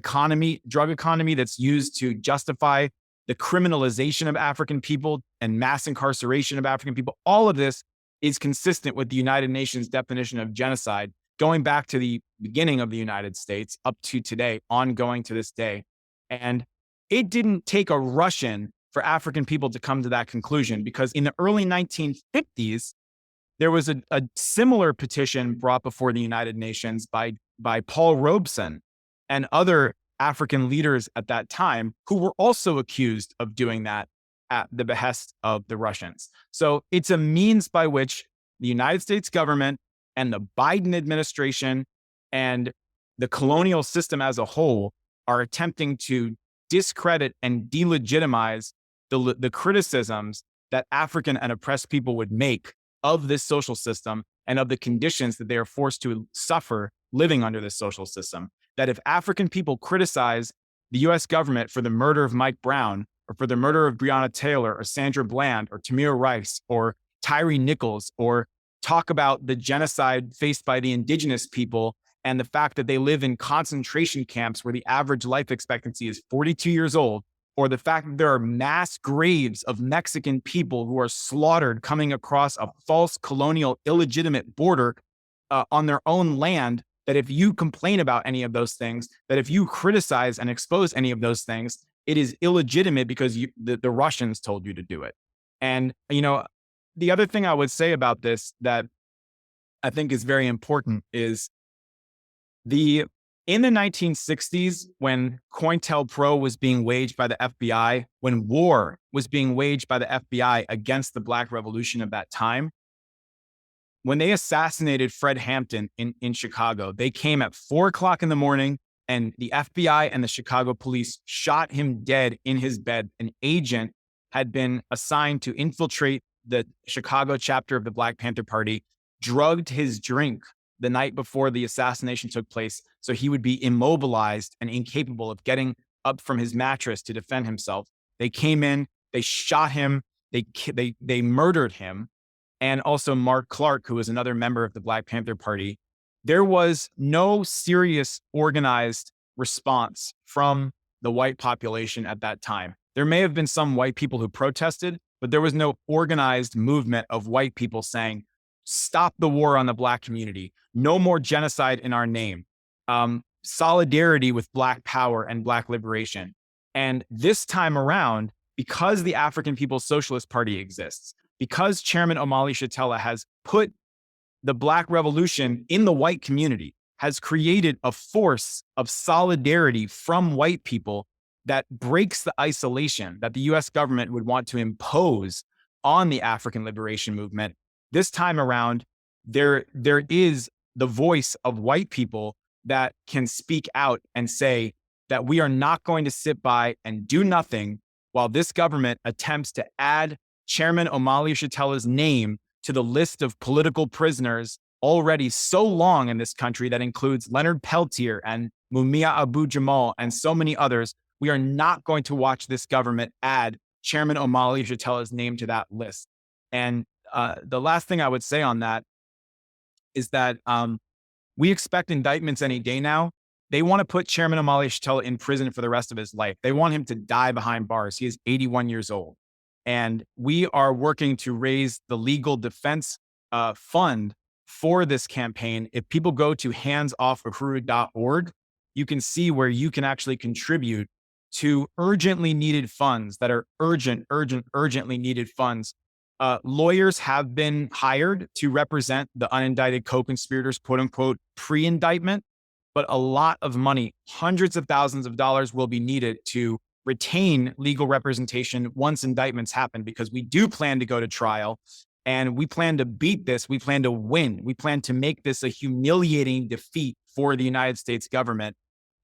drug economy that's used to justify the criminalization of African people and mass incarceration of African people. All of this is consistent with the United Nations definition of genocide, going back to the beginning of the United States up to today, ongoing to this day. And it didn't take a Russian for African people to come to that conclusion, because in the early 1950s, there was a similar petition brought before the United Nations by Paul Robeson and other African leaders at that time who were also accused of doing that at the behest of the Russians. So it's a means by which the United States government and the Biden administration and the colonial system as a whole are attempting to discredit and delegitimize the criticisms that African and oppressed people would make of this social system and of the conditions that they are forced to suffer living under this social system. That if African people criticize the US government for the murder of Mike Brown, or for the murder of Breonna Taylor, or Sandra Bland, or Tamir Rice, or Tyree Nichols, or talk about the genocide faced by the indigenous people and the fact that they live in concentration camps where the average life expectancy is 42 years old, or the fact that there are mass graves of Mexican people who are slaughtered coming across a false colonial illegitimate border on their own land, that if you complain about any of those things, that if you criticize and expose any of those things, it is illegitimate because the Russians told you to do it. And, the other thing I would say about this that I think is very important is in the 1960s, when COINTELPRO was being waged by the FBI, when war was being waged by the FBI against the Black Revolution of that time, when they assassinated Fred Hampton in Chicago, they came at 4:00 in the morning, and the FBI and the Chicago police shot him dead in his bed. An agent had been assigned to infiltrate the Chicago chapter of the Black Panther Party, drugged his drink the night before the assassination took place, so he would be immobilized and incapable of getting up from his mattress to defend himself. They came in, they shot him, they murdered him, and also Mark Clark, who was another member of the Black Panther Party. There was no serious organized response from the white population at that time. There may have been some white people who protested, but there was no organized movement of white people saying, stop the war on the Black community, no more genocide in our name, solidarity with Black power and Black liberation. And this time around, because the African People's Socialist Party exists, because Chairman Omali Yeshitela has put the Black Revolution in the white community, has created a force of solidarity from white people, that breaks the isolation that the US government would want to impose on the African liberation movement. This time around, there is the voice of white people that can speak out and say that we are not going to sit by and do nothing while this government attempts to add Chairman Omali Yeshitela's name to the list of political prisoners already so long in this country that includes Leonard Peltier and Mumia Abu Jamal and so many others. We are not going to watch this government add Chairman Omali Yeshitela's name to that list. And the last thing I would say on that is that we expect indictments any day now. They want to put Chairman Omali Yeshitela in prison for the rest of his life. They want him to die behind bars. He is 81 years old. And we are working to raise the legal defense fund for this campaign. If people go to handsoffuhuru.org, you can see where you can actually contribute to urgently needed funds that are urgently needed funds. Lawyers have been hired to represent the unindicted co-conspirators, quote unquote, pre-indictment, but a lot of money, hundreds of thousands of dollars will be needed to retain legal representation once indictments happen, because we do plan to go to trial and we plan to beat this. We plan to win. We plan to make this a humiliating defeat for the United States government.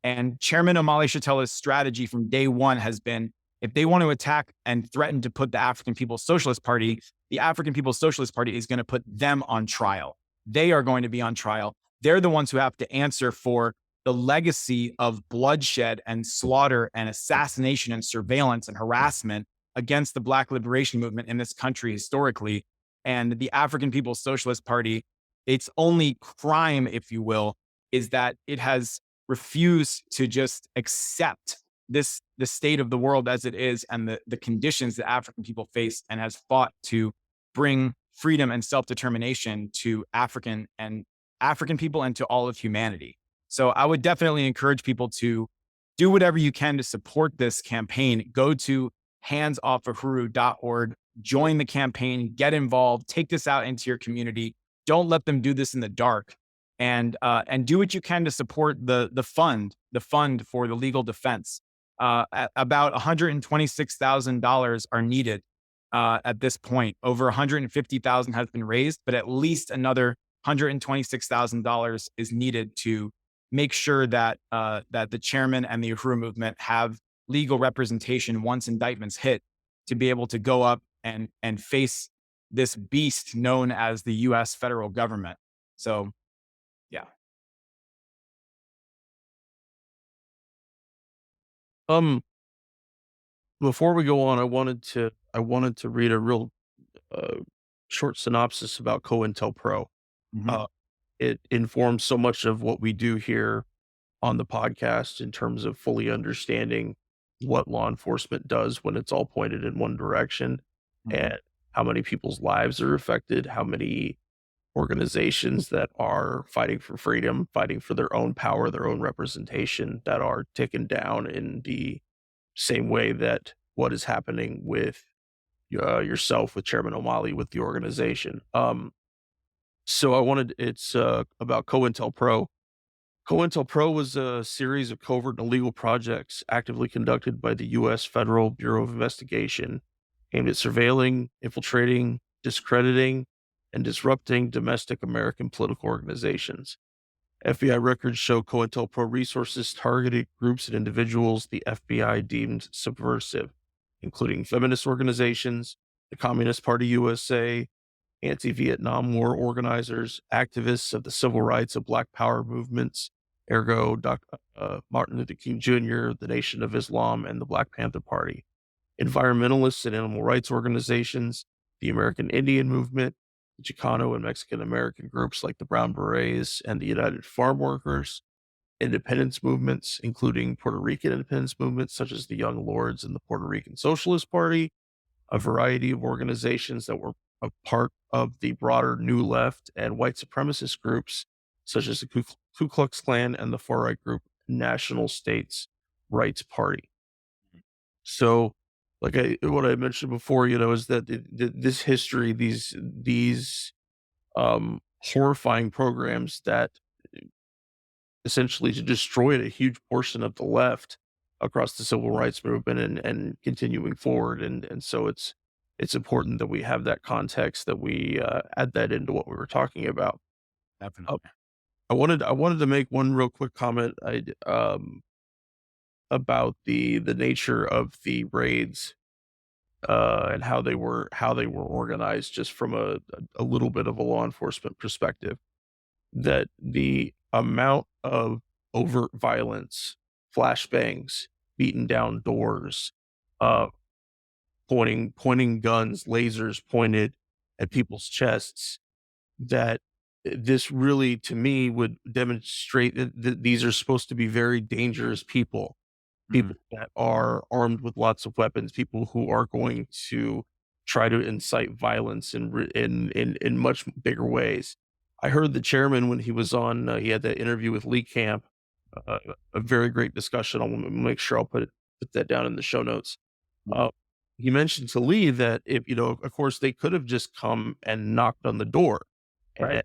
And Chairman Omali Yeshitela's strategy from day one has been, if they want to attack and threaten to put the African People's Socialist Party, the African People's Socialist Party is going to put them on trial. They are going to be on trial. They're the ones who have to answer for the legacy of bloodshed and slaughter and assassination and surveillance and harassment against the Black liberation movement in this country historically. And the African People's Socialist Party, its only crime, if you will, is that it has refused to just accept the state of the world as it is and the conditions that African people face, and has fought to bring freedom and self-determination to African people and to all of humanity. So I would definitely encourage people to do whatever you can to support this campaign. Go to handsoffuhuru.org, join the campaign, get involved, take this out into your community. Don't let them do this in the dark, and do what you can to support the fund for the legal defense. About $126,000 are needed at this point. Over $150,000 has been raised, but at least another $126,000 is needed to make sure that the chairman and the Uhuru movement have legal representation once indictments hit, to be able to go up and face this beast known as the U.S. federal government. So, yeah. Before we go on, I wanted to read a real short synopsis about COINTELPRO. Mhm. It informs so much of what we do here on the podcast in terms of fully understanding what law enforcement does when it's all pointed in one direction, Mhm. and how many people's lives are affected, how many organizations that are fighting for freedom, fighting for their own power, their own representation, that are taken down in the same way that what is happening with yourself, with Chairman Omali, with the organization. So it's about COINTELPRO. COINTELPRO was a series of covert and illegal projects actively conducted by the U.S. Federal Bureau of Investigation, aimed at surveilling, infiltrating, discrediting, and disrupting domestic American political organizations. FBI records show COINTELPRO resources targeted groups and individuals the FBI deemed subversive, including feminist organizations, the Communist Party USA, anti-Vietnam War organizers, activists of the civil rights of Black Power movements, ergo Martin Luther King Jr., the Nation of Islam, and the Black Panther Party, environmentalists and animal rights organizations, the American Indian Movement, the Chicano and Mexican American groups like the Brown Berets and the United Farm Workers, independence movements, including Puerto Rican independence movements such as the Young Lords and the Puerto Rican Socialist Party, a variety of organizations that were a part of the broader New Left, and white supremacist groups such as the Ku Klux Klan and the far-right group National States Rights Party. So, what I mentioned before, is that this history, these horrifying programs that essentially destroyed a huge portion of the left, across the civil rights movement and continuing forward. And so it's important that we have that context, that we add that into what we were talking about. Definitely. I wanted to make one real quick comment about the nature of the raids and how they were organized, just from a little bit of a law enforcement perspective. That the amount of overt violence, flashbangs, beating down doors, uh, pointing guns, lasers pointed at people's chests, that this really, to me, would demonstrate that these are supposed to be very dangerous people, people that are armed with lots of weapons, people who are going to try to incite violence in much bigger ways. I heard the chairman when he was on, he had that interview with Lee Camp, uh, a very great discussion. I'll make sure I'll put that down in the show notes. Uh, he mentioned to Lee that, if, of course, they could have just come and knocked on the door. Right.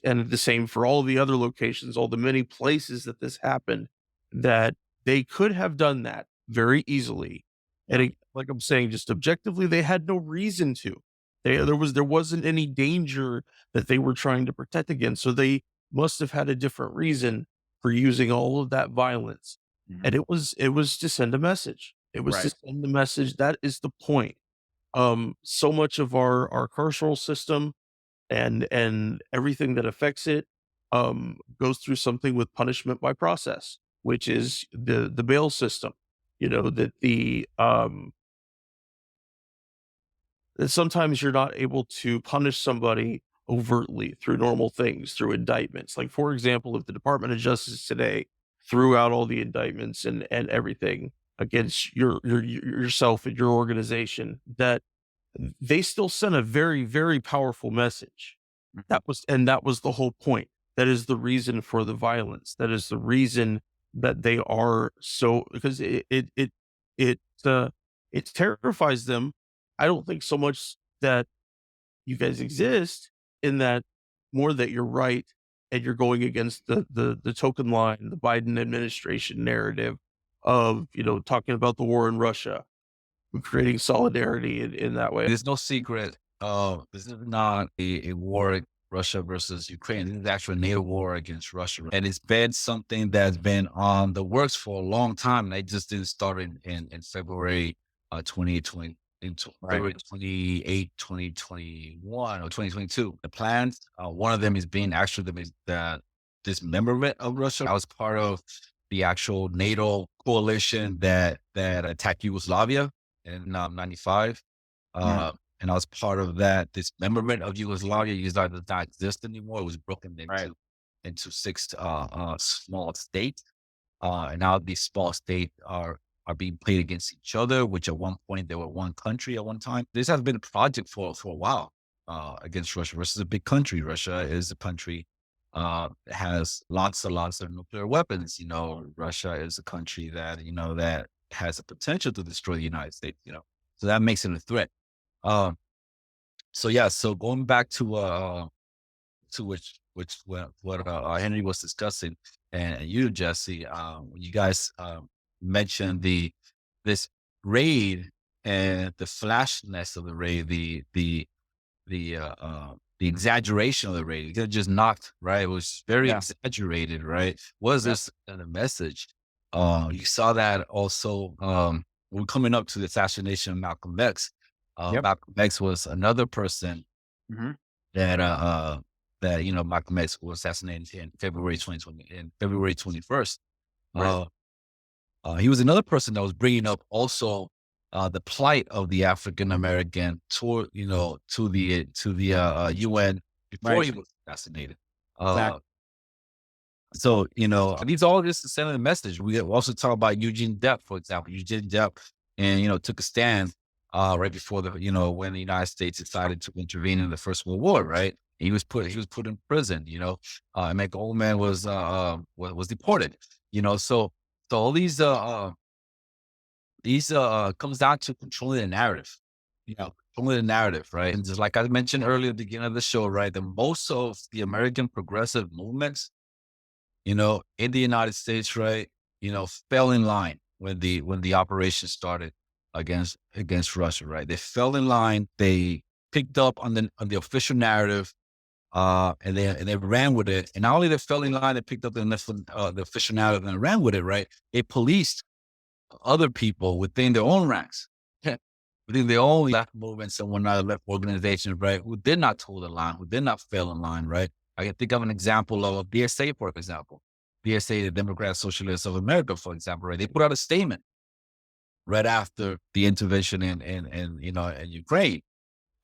And the same for all the other locations, all the many places that this happened, that they could have done that very easily. And like I'm saying, just objectively, they had no reason to. There wasn't any danger that they were trying to protect against. So they must have had a different reason for using all of that violence. And it was to send a message. It was to Right. send the message. That is the point. So much of our carceral system and everything that affects it goes through something with punishment by process, which is the bail system. That that sometimes you're not able to punish somebody overtly through normal things, through indictments. Like, for example, if the Department of Justice today threw out all the indictments and everything against yourself and your organization, that they still sent a very, very powerful message. That was the whole point. That is the reason for the violence. That is the reason that they are so, because it terrifies them. I don't think so much that you guys exist, in that, more that you're right and you're going against the token line, the Biden administration narrative of, talking about the war in Russia, creating solidarity in that way. There's no secret. This is not a war, Russia versus Ukraine. This is actually a NATO war against Russia. And it's been something that's been on the works for a long time. And they just didn't start in February 2020, February 28, 2021 or 2022. The plans, one of them is being actually the dismemberment of Russia. I was part of the actual NATO coalition that attacked Yugoslavia in 95. And I was part of that dismemberment of Yugoslavia. Yugoslavia does not exist anymore. It was broken into 6 small states. And now these small states are being played against each other, which at one point they were one country at one time. This has been a project for a while against Russia. Russia is a big country. Russia is a country has lots of nuclear weapons. Russia is a country that, that has the potential to destroy the United States, so that makes it a threat. So going back to what Henry was discussing, and you, Jesse, when you guys mentioned this raid and the flashness of the raid, the exaggeration of the raid. It just knocked, right? It was very exaggerated, right? Was this a message? You saw that also we're coming up to the assassination of Malcolm X. Malcolm X was another person that Malcolm X was assassinated in February 2020, in February 21st. He was another person that was bringing up also the plight of the African American to the UN before he was assassinated. So, these all just to send a message. We also talk about Eugene Depp, for example. Eugene Depp, and took a stand right before when the United States decided to intervene in the First World War, right? He was put in prison. And Meg Goldman was deported. So all these comes down to controlling the narrative. Controlling the narrative, right? And just like I mentioned earlier at the beginning of the show, right? The most of the American progressive movements, in the United States, right, fell in line when the operation started against Russia, right? They fell in line. They picked up on the official narrative, and they ran with it. And not only they fell in line, they picked up the official narrative and ran with it, right? They policed other people within their own ranks, within their own left movements and whatnot, left organizations, right? Who did not toe the line, who did not fail in line, right? I can think of an example of DSA, for example. DSA, the Democrat Socialists of America, for example, right? They put out a statement right after the intervention in Ukraine.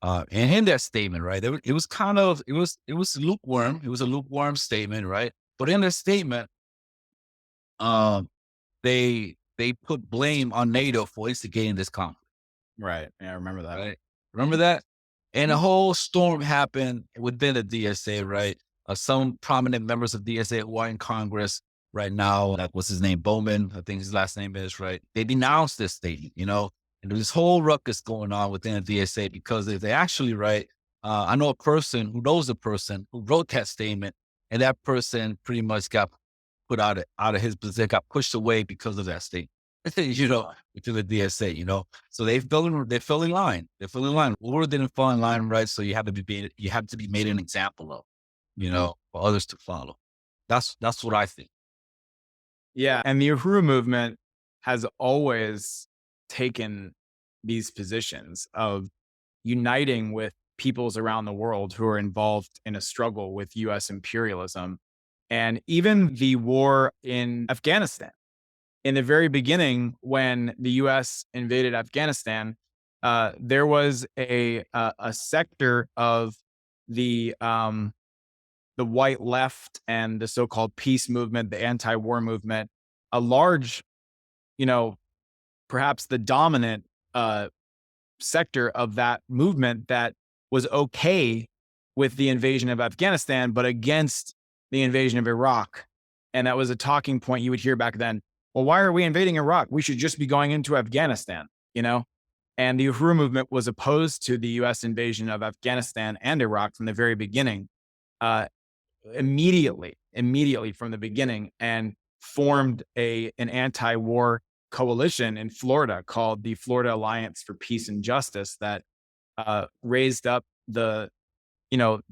And in that statement, right, it was kind of it was lukewarm. It was a lukewarm statement, right? But in their statement, they put blame on NATO for instigating this conflict. Right. Yeah, I remember that. Right? Remember that? And a whole storm happened within the DSA, right? Some prominent members of DSA who are in Congress right now, like what's his name, Bowman, I think his last name is, right? They denounced this statement, and there's this whole ruckus going on within the DSA because if they actually, right, I know a person who knows a person who wrote that statement, and that person pretty much got put out of his position, got pushed away because of that statement. To the DSA, so they fell in line. They fell in line. Uhuru didn't fall in line, right? So you have to be made an example of, for others to follow. That's what I think. Yeah. And the Uhuru movement has always taken these positions of uniting with peoples around the world who are involved in a struggle with US imperialism. And even the war in Afghanistan. In the very beginning, when the U.S. invaded Afghanistan, there was a sector of the white left and the so-called peace movement, the anti-war movement, a large, perhaps the dominant sector of that movement that was okay with the invasion of Afghanistan, but against the invasion of Iraq. And that was a talking point you would hear back then. Well, why are we invading Iraq? We should just be going into Afghanistan, And the Uhuru movement was opposed to the U.S. invasion of Afghanistan and Iraq from the very beginning, immediately from the beginning, and formed an anti-war coalition in Florida called the Florida Alliance for Peace and Justice that raised up the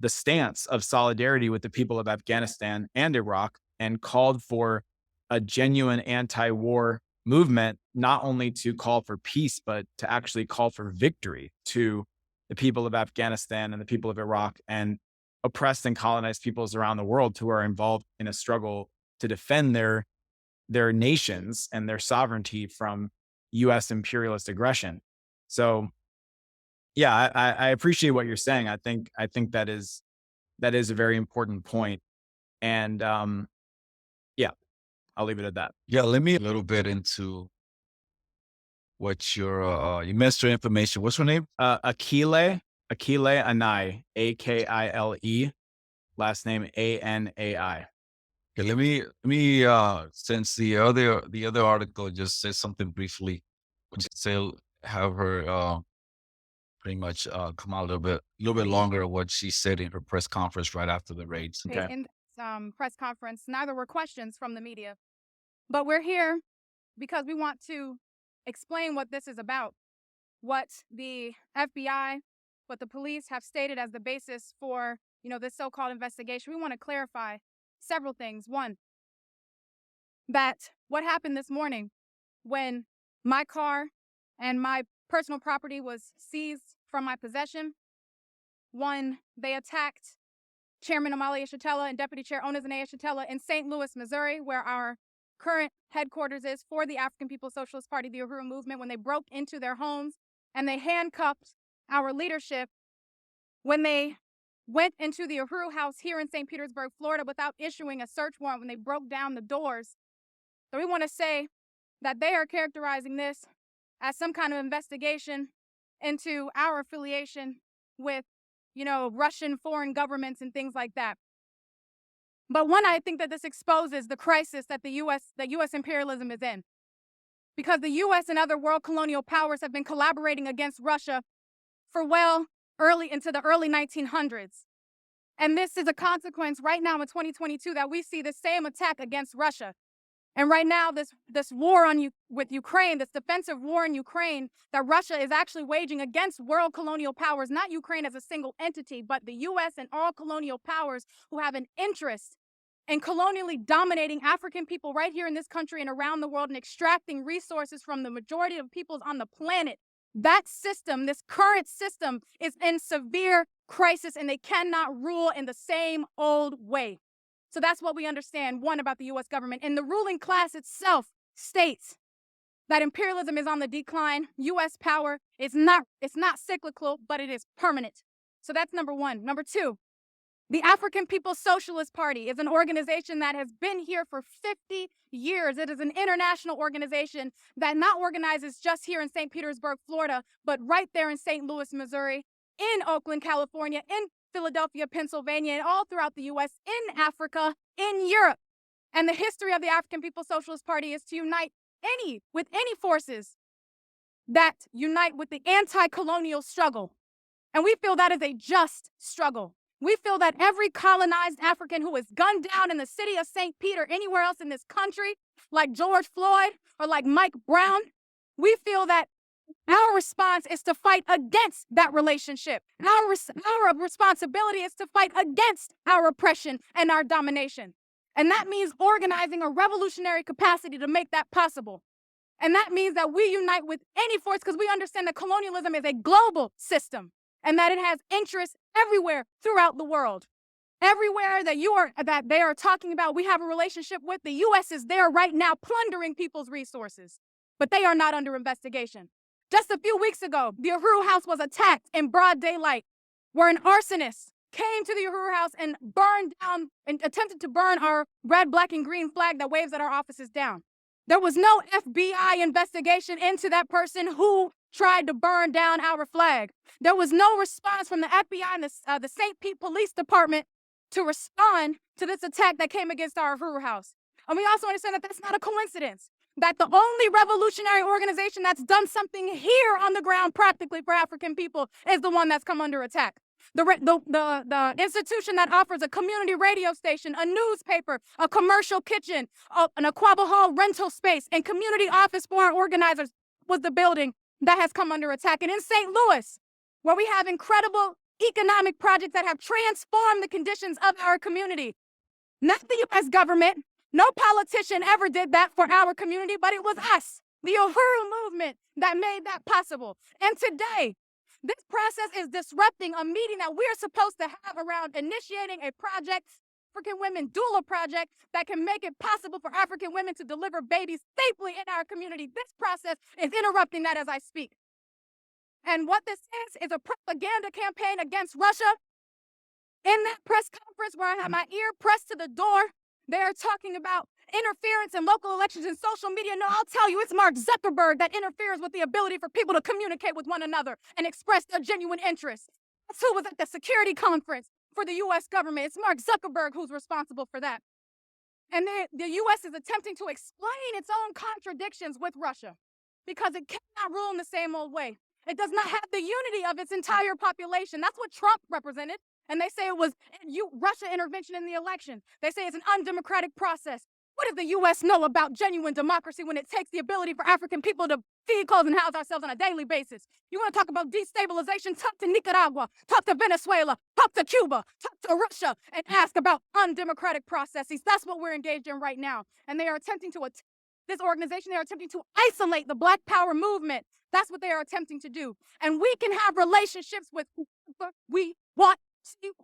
stance of solidarity with the people of Afghanistan and Iraq and called for a genuine anti-war movement, not only to call for peace, but to actually call for victory to the people of Afghanistan and the people of Iraq and oppressed and colonized peoples around the world who are involved in a struggle to defend their nations and their sovereignty from U.S. imperialist aggression. So, yeah, I appreciate what you're saying. I think that is a very important point. And I'll leave it at that. Yeah, let me a little bit into what your you missed your information. What's her name? Akile and I, Akile, last name Anai. Okay, let me since the other article just said something briefly, which say have her pretty much come out a little bit longer of what she said in her press conference right after the raids. Okay. In this press conference, neither were questions from the media, but we're here because we want to explain what this is about, what the FBI, what the police have stated as the basis for, this so-called investigation. We want to clarify several things. One, that what happened this morning when my car and my personal property was seized from my possession, one, they attacked Chairman Omali Yeshitela and Deputy Chair Onizane Yeshitela in St. Louis, Missouri, where our current headquarters is for the African People's Socialist Party, the Uhuru movement, when they broke into their homes and they handcuffed our leadership when they went into the Uhuru house here in St. Petersburg, Florida, without issuing a search warrant when they broke down the doors. So we want to say that they are characterizing this as some kind of investigation into our affiliation with, Russian foreign governments and things like that. But one, I think that this exposes the crisis that U.S. imperialism is in. Because the U.S. and other world colonial powers have been collaborating against Russia for early into the early 1900s. And this is a consequence right now in 2022 that we see the same attack against Russia. And right now, this war with Ukraine, this defensive war in Ukraine that Russia is actually waging against world colonial powers, not Ukraine as a single entity, but the U.S. and all colonial powers who have an interest in colonially dominating African people right here in this country and around the world and extracting resources from the majority of peoples on the planet. That system, this current system, is in severe crisis, and they cannot rule in the same old way. So that's what we understand, one, about the U.S. government. And the ruling class itself states that imperialism is on the decline. U.S. power is not cyclical, but it is permanent. So that's number one. Number two, the African People's Socialist Party is an organization that has been here for 50 years. It is an international organization that not organizes just here in St. Petersburg, Florida, but right there in St. Louis, Missouri, in Oakland, California, in Philadelphia, Pennsylvania, and all throughout the U.S., in Africa, in Europe. And the history of the African People's Socialist Party is to unite with any forces that unite with the anti-colonial struggle. And we feel that is a just struggle. We feel that every colonized African who is gunned down in the city of St. Peter, anywhere else in this country, like George Floyd or like Mike Brown, we feel that our response is to fight against that relationship. Our responsibility is to fight against our oppression and our domination. And that means organizing a revolutionary capacity to make that possible. And that means that we unite with any force because we understand that colonialism is a global system and that it has interests everywhere throughout the world. Everywhere that they are talking about, we have a relationship with. The U.S. is there right now plundering people's resources, but they are not under investigation. Just a few weeks ago, the Uhuru House was attacked in broad daylight, where an arsonist came to the Uhuru House and burned down and attempted to burn our red, black, and green flag that waves at our offices down. There was no FBI investigation into that person who tried to burn down our flag. There was no response from the FBI and the St. Pete Police Department to respond to this attack that came against our Uhuru House. And we also understand that that's not a coincidence, that the only revolutionary organization that's done something here on the ground practically for African people is the one that's come under attack. The institution that offers a community radio station, a newspaper, a commercial kitchen, an Aquaba Hall rental space, and community office for our organizers was the building that has come under attack. And in St. Louis, where we have incredible economic projects that have transformed the conditions of our community, not the U.S. government, no politician ever did that for our community, but it was us, the Uhuru movement, that made that possible. And today, this process is disrupting a meeting that we're supposed to have around initiating a project, African Women Doula Project, that can make it possible for African women to deliver babies safely in our community. This process is interrupting that as I speak. And what this is a propaganda campaign against Russia. In that press conference where I had my ear pressed to the door, they're talking about interference in local elections and social media. No, I'll tell you, it's Mark Zuckerberg that interferes with the ability for people to communicate with one another and express their genuine interests. That's who was at the security conference for the U.S. government. It's Mark Zuckerberg who's responsible for that. And the U.S. is attempting to explain its own contradictions with Russia because it cannot rule in the same old way. It does not have the unity of its entire population. That's what Trump represented. And they say it was Russia intervention in the election. They say it's an undemocratic process. What does the U.S. know about genuine democracy when it takes the ability for African people to feed, clothe, and house ourselves on a daily basis? You want to talk about destabilization? Talk to Nicaragua, talk to Venezuela, talk to Cuba, talk to Russia, and ask about undemocratic processes. That's what we're engaged in right now. And they are attempting to, this organization, they are attempting to isolate the Black Power movement. That's what they are attempting to do. And we can have relationships with whoever we want.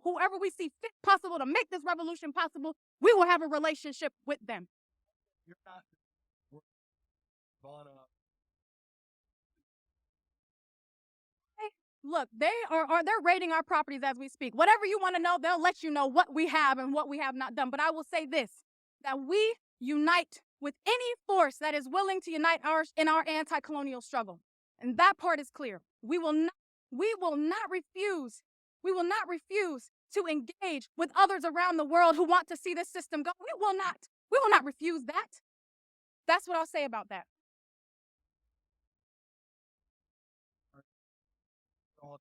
Whoever we see fit possible to make this revolution possible, we will have a relationship with them. You're not Look, they're raiding our properties as we speak. Whatever you want to know, they'll let you know what we have and what we have not done. But I will say this, that we unite with any force that is willing to unite in our anti-colonial struggle. And that part is clear. We will not refuse to engage with others around the world who want to see this system go. We will not refuse that. That's what I'll say about that.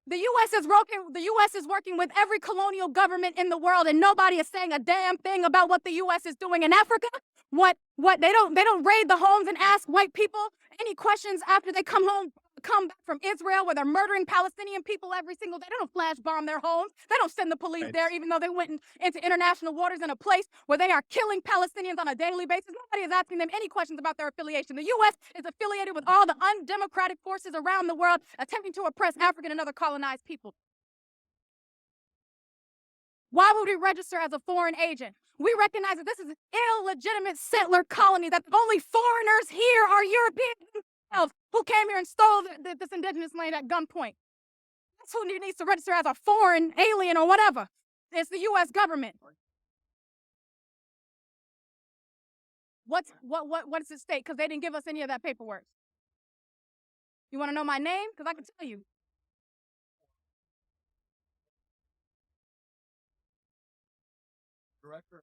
The U.S. is working. The U.S. is working with every colonial government in the world, and nobody is saying a damn thing about what the U.S. is doing in Africa. What they don't raid the homes and ask white people any questions after they come back from Israel, where they're murdering Palestinian people every single day. They don't flash bomb their homes. They don't send the police there, even though they went into international waters in a place where they are killing Palestinians on a daily basis. Nobody is asking them any questions about their affiliation. The U.S. is affiliated with all the undemocratic forces around the world attempting to oppress African and other colonized people. Why would we register as a foreign agent? We recognize that this is an illegitimate settler colony, that the only foreigners here are Europeans who came here and stole this indigenous land at gunpoint. That's who needs to register as a foreign alien or whatever. It's the U.S. government. What does it state? Because they didn't give us any of that paperwork. You want to know my name? Because I can tell you. Director.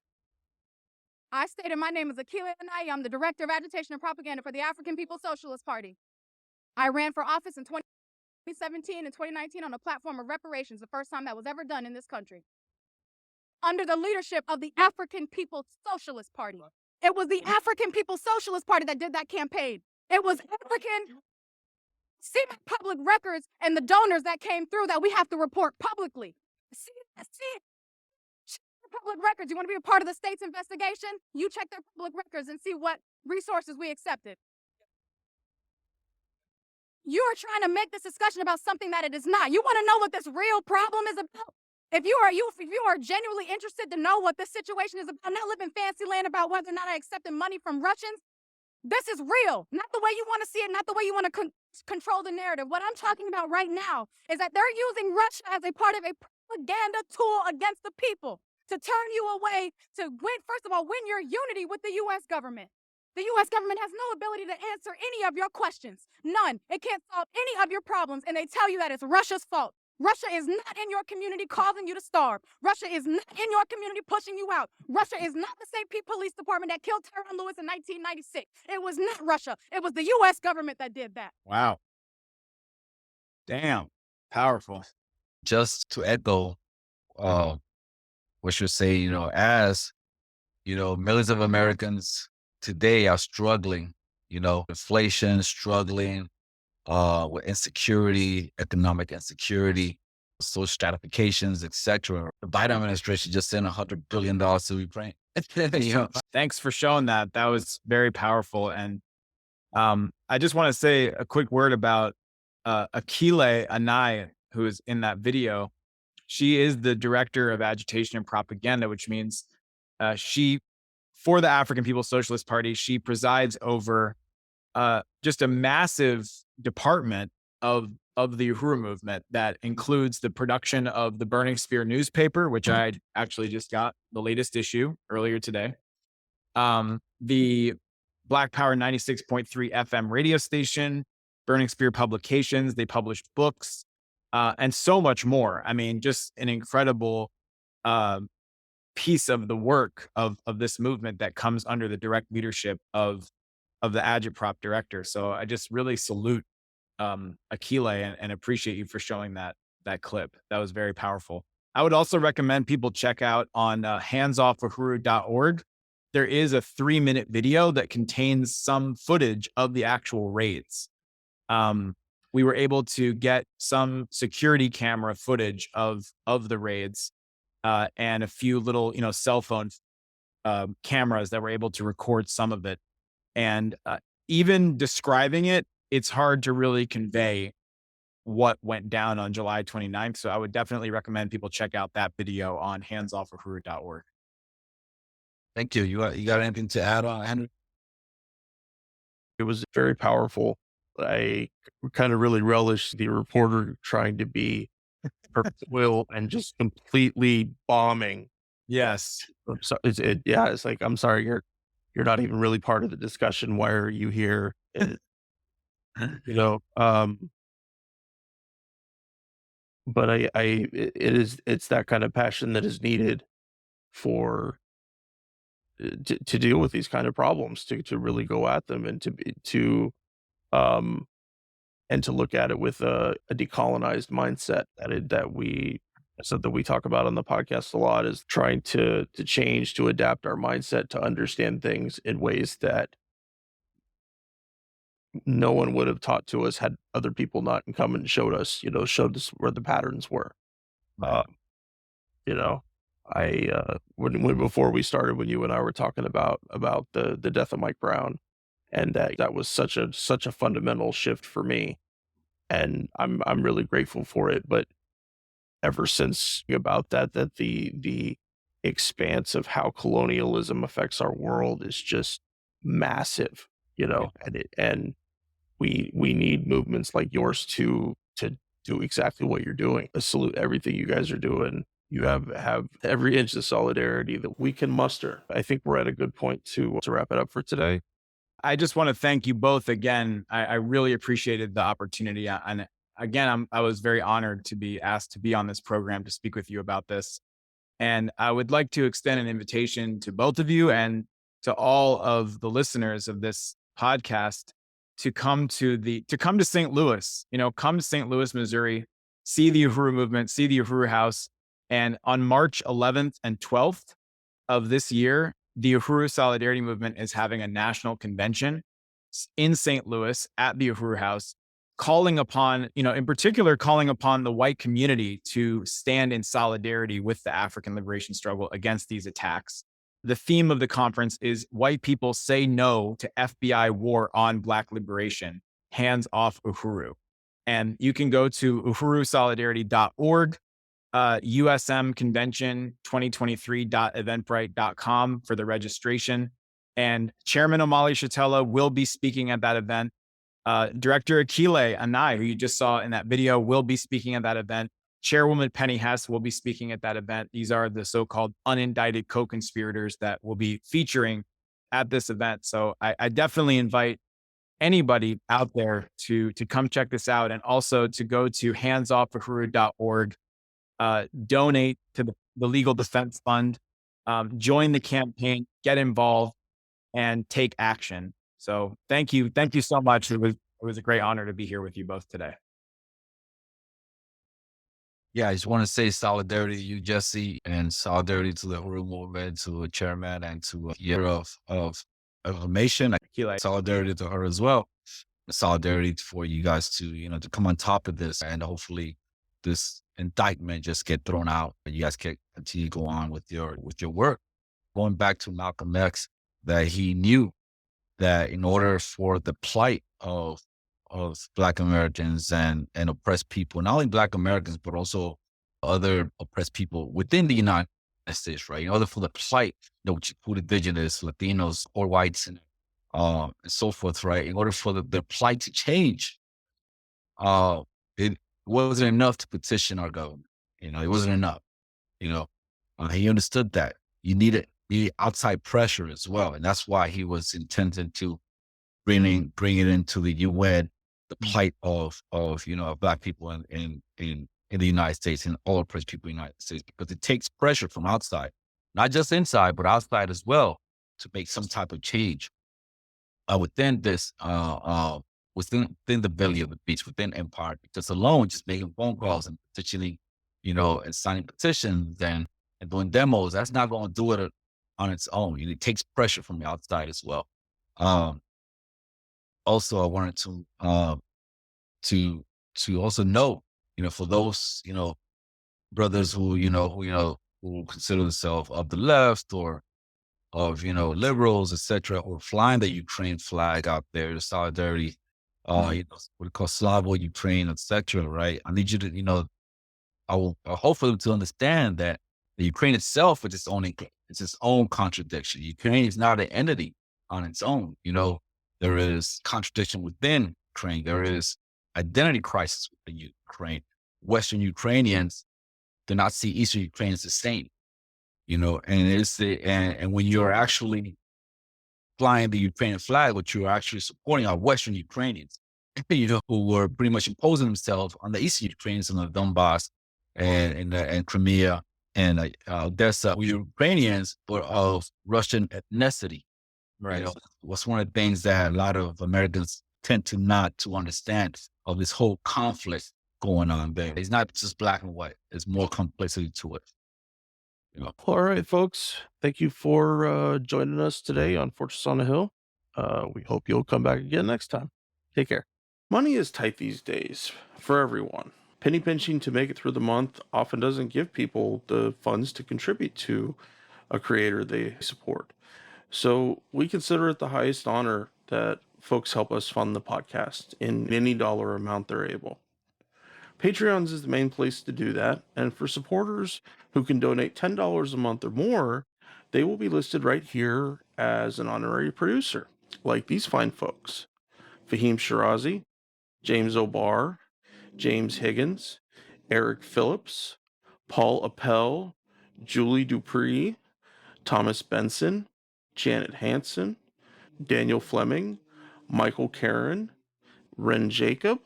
I stated my name is Jovanni and I. I'm the Director of Agitation and Propaganda for the African People's Socialist Party. I ran for office in 2017 and 2019 on a platform of reparations, the first time that was ever done in this country, under the leadership of the African People's Socialist Party. It was the African People's Socialist Party that did that campaign. It was African public records and the donors that came through that we have to report publicly. See public records. You want to be a part of the state's investigation? You check their public records and see what resources we accepted. You are trying to make this discussion about something that it is not. You want to know what this real problem is about? If you are genuinely interested to know what this situation is about, not live in fancy land about whether or not I accepted money from Russians, this is real. Not the way you want to see it, not the way you want to control the narrative. What I'm talking about right now is that they're using Russia as a part of a propaganda tool against the people, to turn you away, to win, first of all, win your unity with the U.S. government. The U.S. government has no ability to answer any of your questions. None. It can't solve any of your problems, and they tell you that it's Russia's fault. Russia is not in your community causing you to starve. Russia is not in your community pushing you out. Russia is not the St. Pete Police Department that killed Tyrone Lewis in 1996. It was not Russia. It was the U.S. government that did that. Wow. Damn. Powerful. Just to echo what you're saying, as millions of Americans today are struggling, inflation, struggling with insecurity, economic insecurity, social stratifications, etc. The Biden administration just sent $100 billion to Ukraine. Thanks for showing that. That was very powerful. And I just want to say a quick word about Jovanni and I, who is in that video. She is the Director of Agitation and Propaganda, which means for the African People's Socialist Party, she presides over just a massive department of the Uhuru movement that includes the production of the Burning Spear newspaper, which I actually just got the latest issue earlier today. The Black Power 96.3 FM radio station, Burning Spear Publications, they published books, and so much more. I mean, just an incredible piece of the work of this movement that comes under the direct leadership of the Agitprop director. So I just really salute Jovanni and appreciate you for showing that clip. That was very powerful. I would also recommend people check out on handsoffuhuru.org. There is a 3-minute video that contains some footage of the actual raids. We were able to get some security camera footage of the raids and a few little, cell phone cameras that were able to record some of it. And even describing it, it's hard to really convey what went down on July 29th. So I would definitely recommend people check out that video on handsoffuhuru.org. Thank you. You got anything to add on, Henry? It was very powerful. I kind of really relished the reporter trying to be perfect will and just completely bombing. Yes. So it's like, I'm sorry, you're not even really part of the discussion. Why are you here? But it's that kind of passion that is needed for to deal with these kind of problems, to really go at them and to and to look at it with a decolonized mindset that we talk about on the podcast a lot, is trying to change, to adapt our mindset to understand things in ways that no one would have taught to us had other people not come and showed us where the patterns were. Uh, you know, when before we started, when you and I were talking about the death of Mike Brown, and that was such a fundamental shift for me, and I'm really grateful for it. But ever since about that the expanse of how colonialism affects our world is just massive, and we need movements like yours to do exactly what you're doing. I salute everything you guys are doing. You have every inch of solidarity that we can muster. I think we're at a good point to wrap it up for today. I just want to thank you both again. I really appreciated the opportunity. And again, I was very honored to be asked to be on this program to speak with you about this. And I would like to extend an invitation to both of you and to all of the listeners of this podcast to come to St. Louis. Come to St. Louis, Missouri, see the Uhuru movement, see the Uhuru House. And on March 11th and 12th of this year, the Uhuru Solidarity Movement is having a national convention in St. Louis at the Uhuru House, calling upon the white community to stand in solidarity with the African liberation struggle against these attacks. The theme of the conference is White People Say No to FBI War on Black Liberation, Hands Off Uhuru. And you can go to uhurusolidarity.org, USM Convention 2023.eventbrite.com for the registration. And Chairman Omali Shatella will be speaking at that event. Director Akile Anai, who you just saw in that video, will be speaking at that event. Chairwoman Penny Hess will be speaking at that event. These are the so-called unindicted co-conspirators that will be featuring at this event. So I definitely invite anybody out there to come check this out, and also to go to handsoffuhuru.org, donate to the Legal Defense Fund, join the campaign, get involved, and take action. So thank you so much. It was a great honor to be here with you both today. Yeah, I just want to say solidarity to you, Jesse, and solidarity to the Uhuru movement, to the chairman, and to a year of information. Solidarity to her as well. Solidarity for you guys to come on top of this, and hopefully this indictment just get thrown out, and you guys can continue to go on with your work. Going back to Malcolm X, that he knew that in order for the plight of Black Americans and oppressed people, not only Black Americans, but also other oppressed people within the United States, right? In order for the plight, which include indigenous, Latinos, or whites, and so forth, right? In order for the plight to change, it wasn't enough to petition our government. It wasn't enough. He understood that you needed outside pressure as well, and that's why he was intending to bring it into the UN, the plight of Black people in the United States, and all oppressed people in the United States, because it takes pressure from outside, not just inside, but outside as well, to make some type of change within this, within the belly of the beast, within empire. Because alone, just making phone calls and petitioning, and signing petitions and doing demos, that's not going to do it on its own. It takes pressure from the outside as well. Also, I wanted to also note, for those, brothers who consider themselves of the left, or of, liberals, etc., or flying the Ukraine flag out there, the solidarity, what we call Slavo Ukraine, etc., right? I need you to, I hope for them to understand that the Ukraine itself is its own contradiction. Ukraine is not an entity on its own. There is contradiction within Ukraine. There is identity crisis within Ukraine. Western Ukrainians do not see Eastern Ukraine as the same, and when you're actually flying the Ukrainian flag, what you're actually supporting are Western Ukrainians, who were pretty much imposing themselves on the Eastern Ukrainians in the Donbass and Crimea and Odessa, were Ukrainians, but of Russian ethnicity. Right. What's one of the things that a lot of Americans tend to not to understand. of this whole conflict going on there. It's not just black and white. There's more complexity to it. You know. All right, folks. Thank you for joining us today on Fortress on a Hill. We hope you'll come back again next time. Take care. Money is tight these days for everyone. Penny pinching to make it through the month often doesn't give people the funds to contribute to a creator they support. So we consider it the highest honor that folks help us fund the podcast in any dollar amount they're able. Patreons is the main place to do that, and for supporters who can donate $10 a month or more, they will be listed right here as an honorary producer, like these fine folks: Fahim Shirazi, James O'Barr, James Higgins, Eric Phillips, Paul Appel, Julie Dupree, Thomas Benson, Janet Hansen, Daniel Fleming, Michael Karen, Ren Jacob,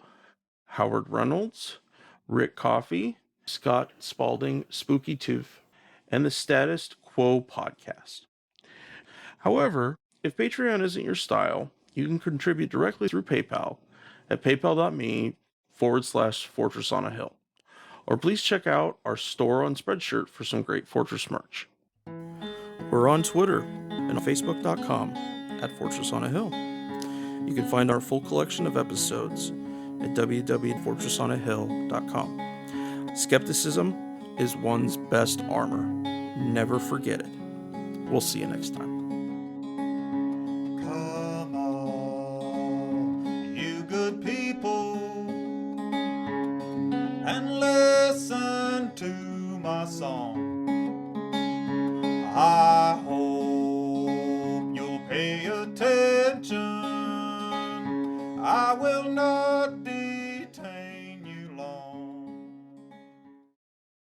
Howard Reynolds, Rick Coffey, Scott Spalding, Spooky Tooth, and the Status Quo podcast. However, if Patreon isn't your style, you can contribute directly through PayPal at paypal.me/Fortress on a Hill. Or please check out our store on Spreadshirt for some great Fortress merch. We're on Twitter and Facebook.com/Fortress on a Hill. You can find our full collection of episodes at www.fortressonahill.com. Skepticism is one's best armor. Never forget it. We'll see you next time. Come on, you good people, and listen to my song. I hope you'll pay attention. I will not be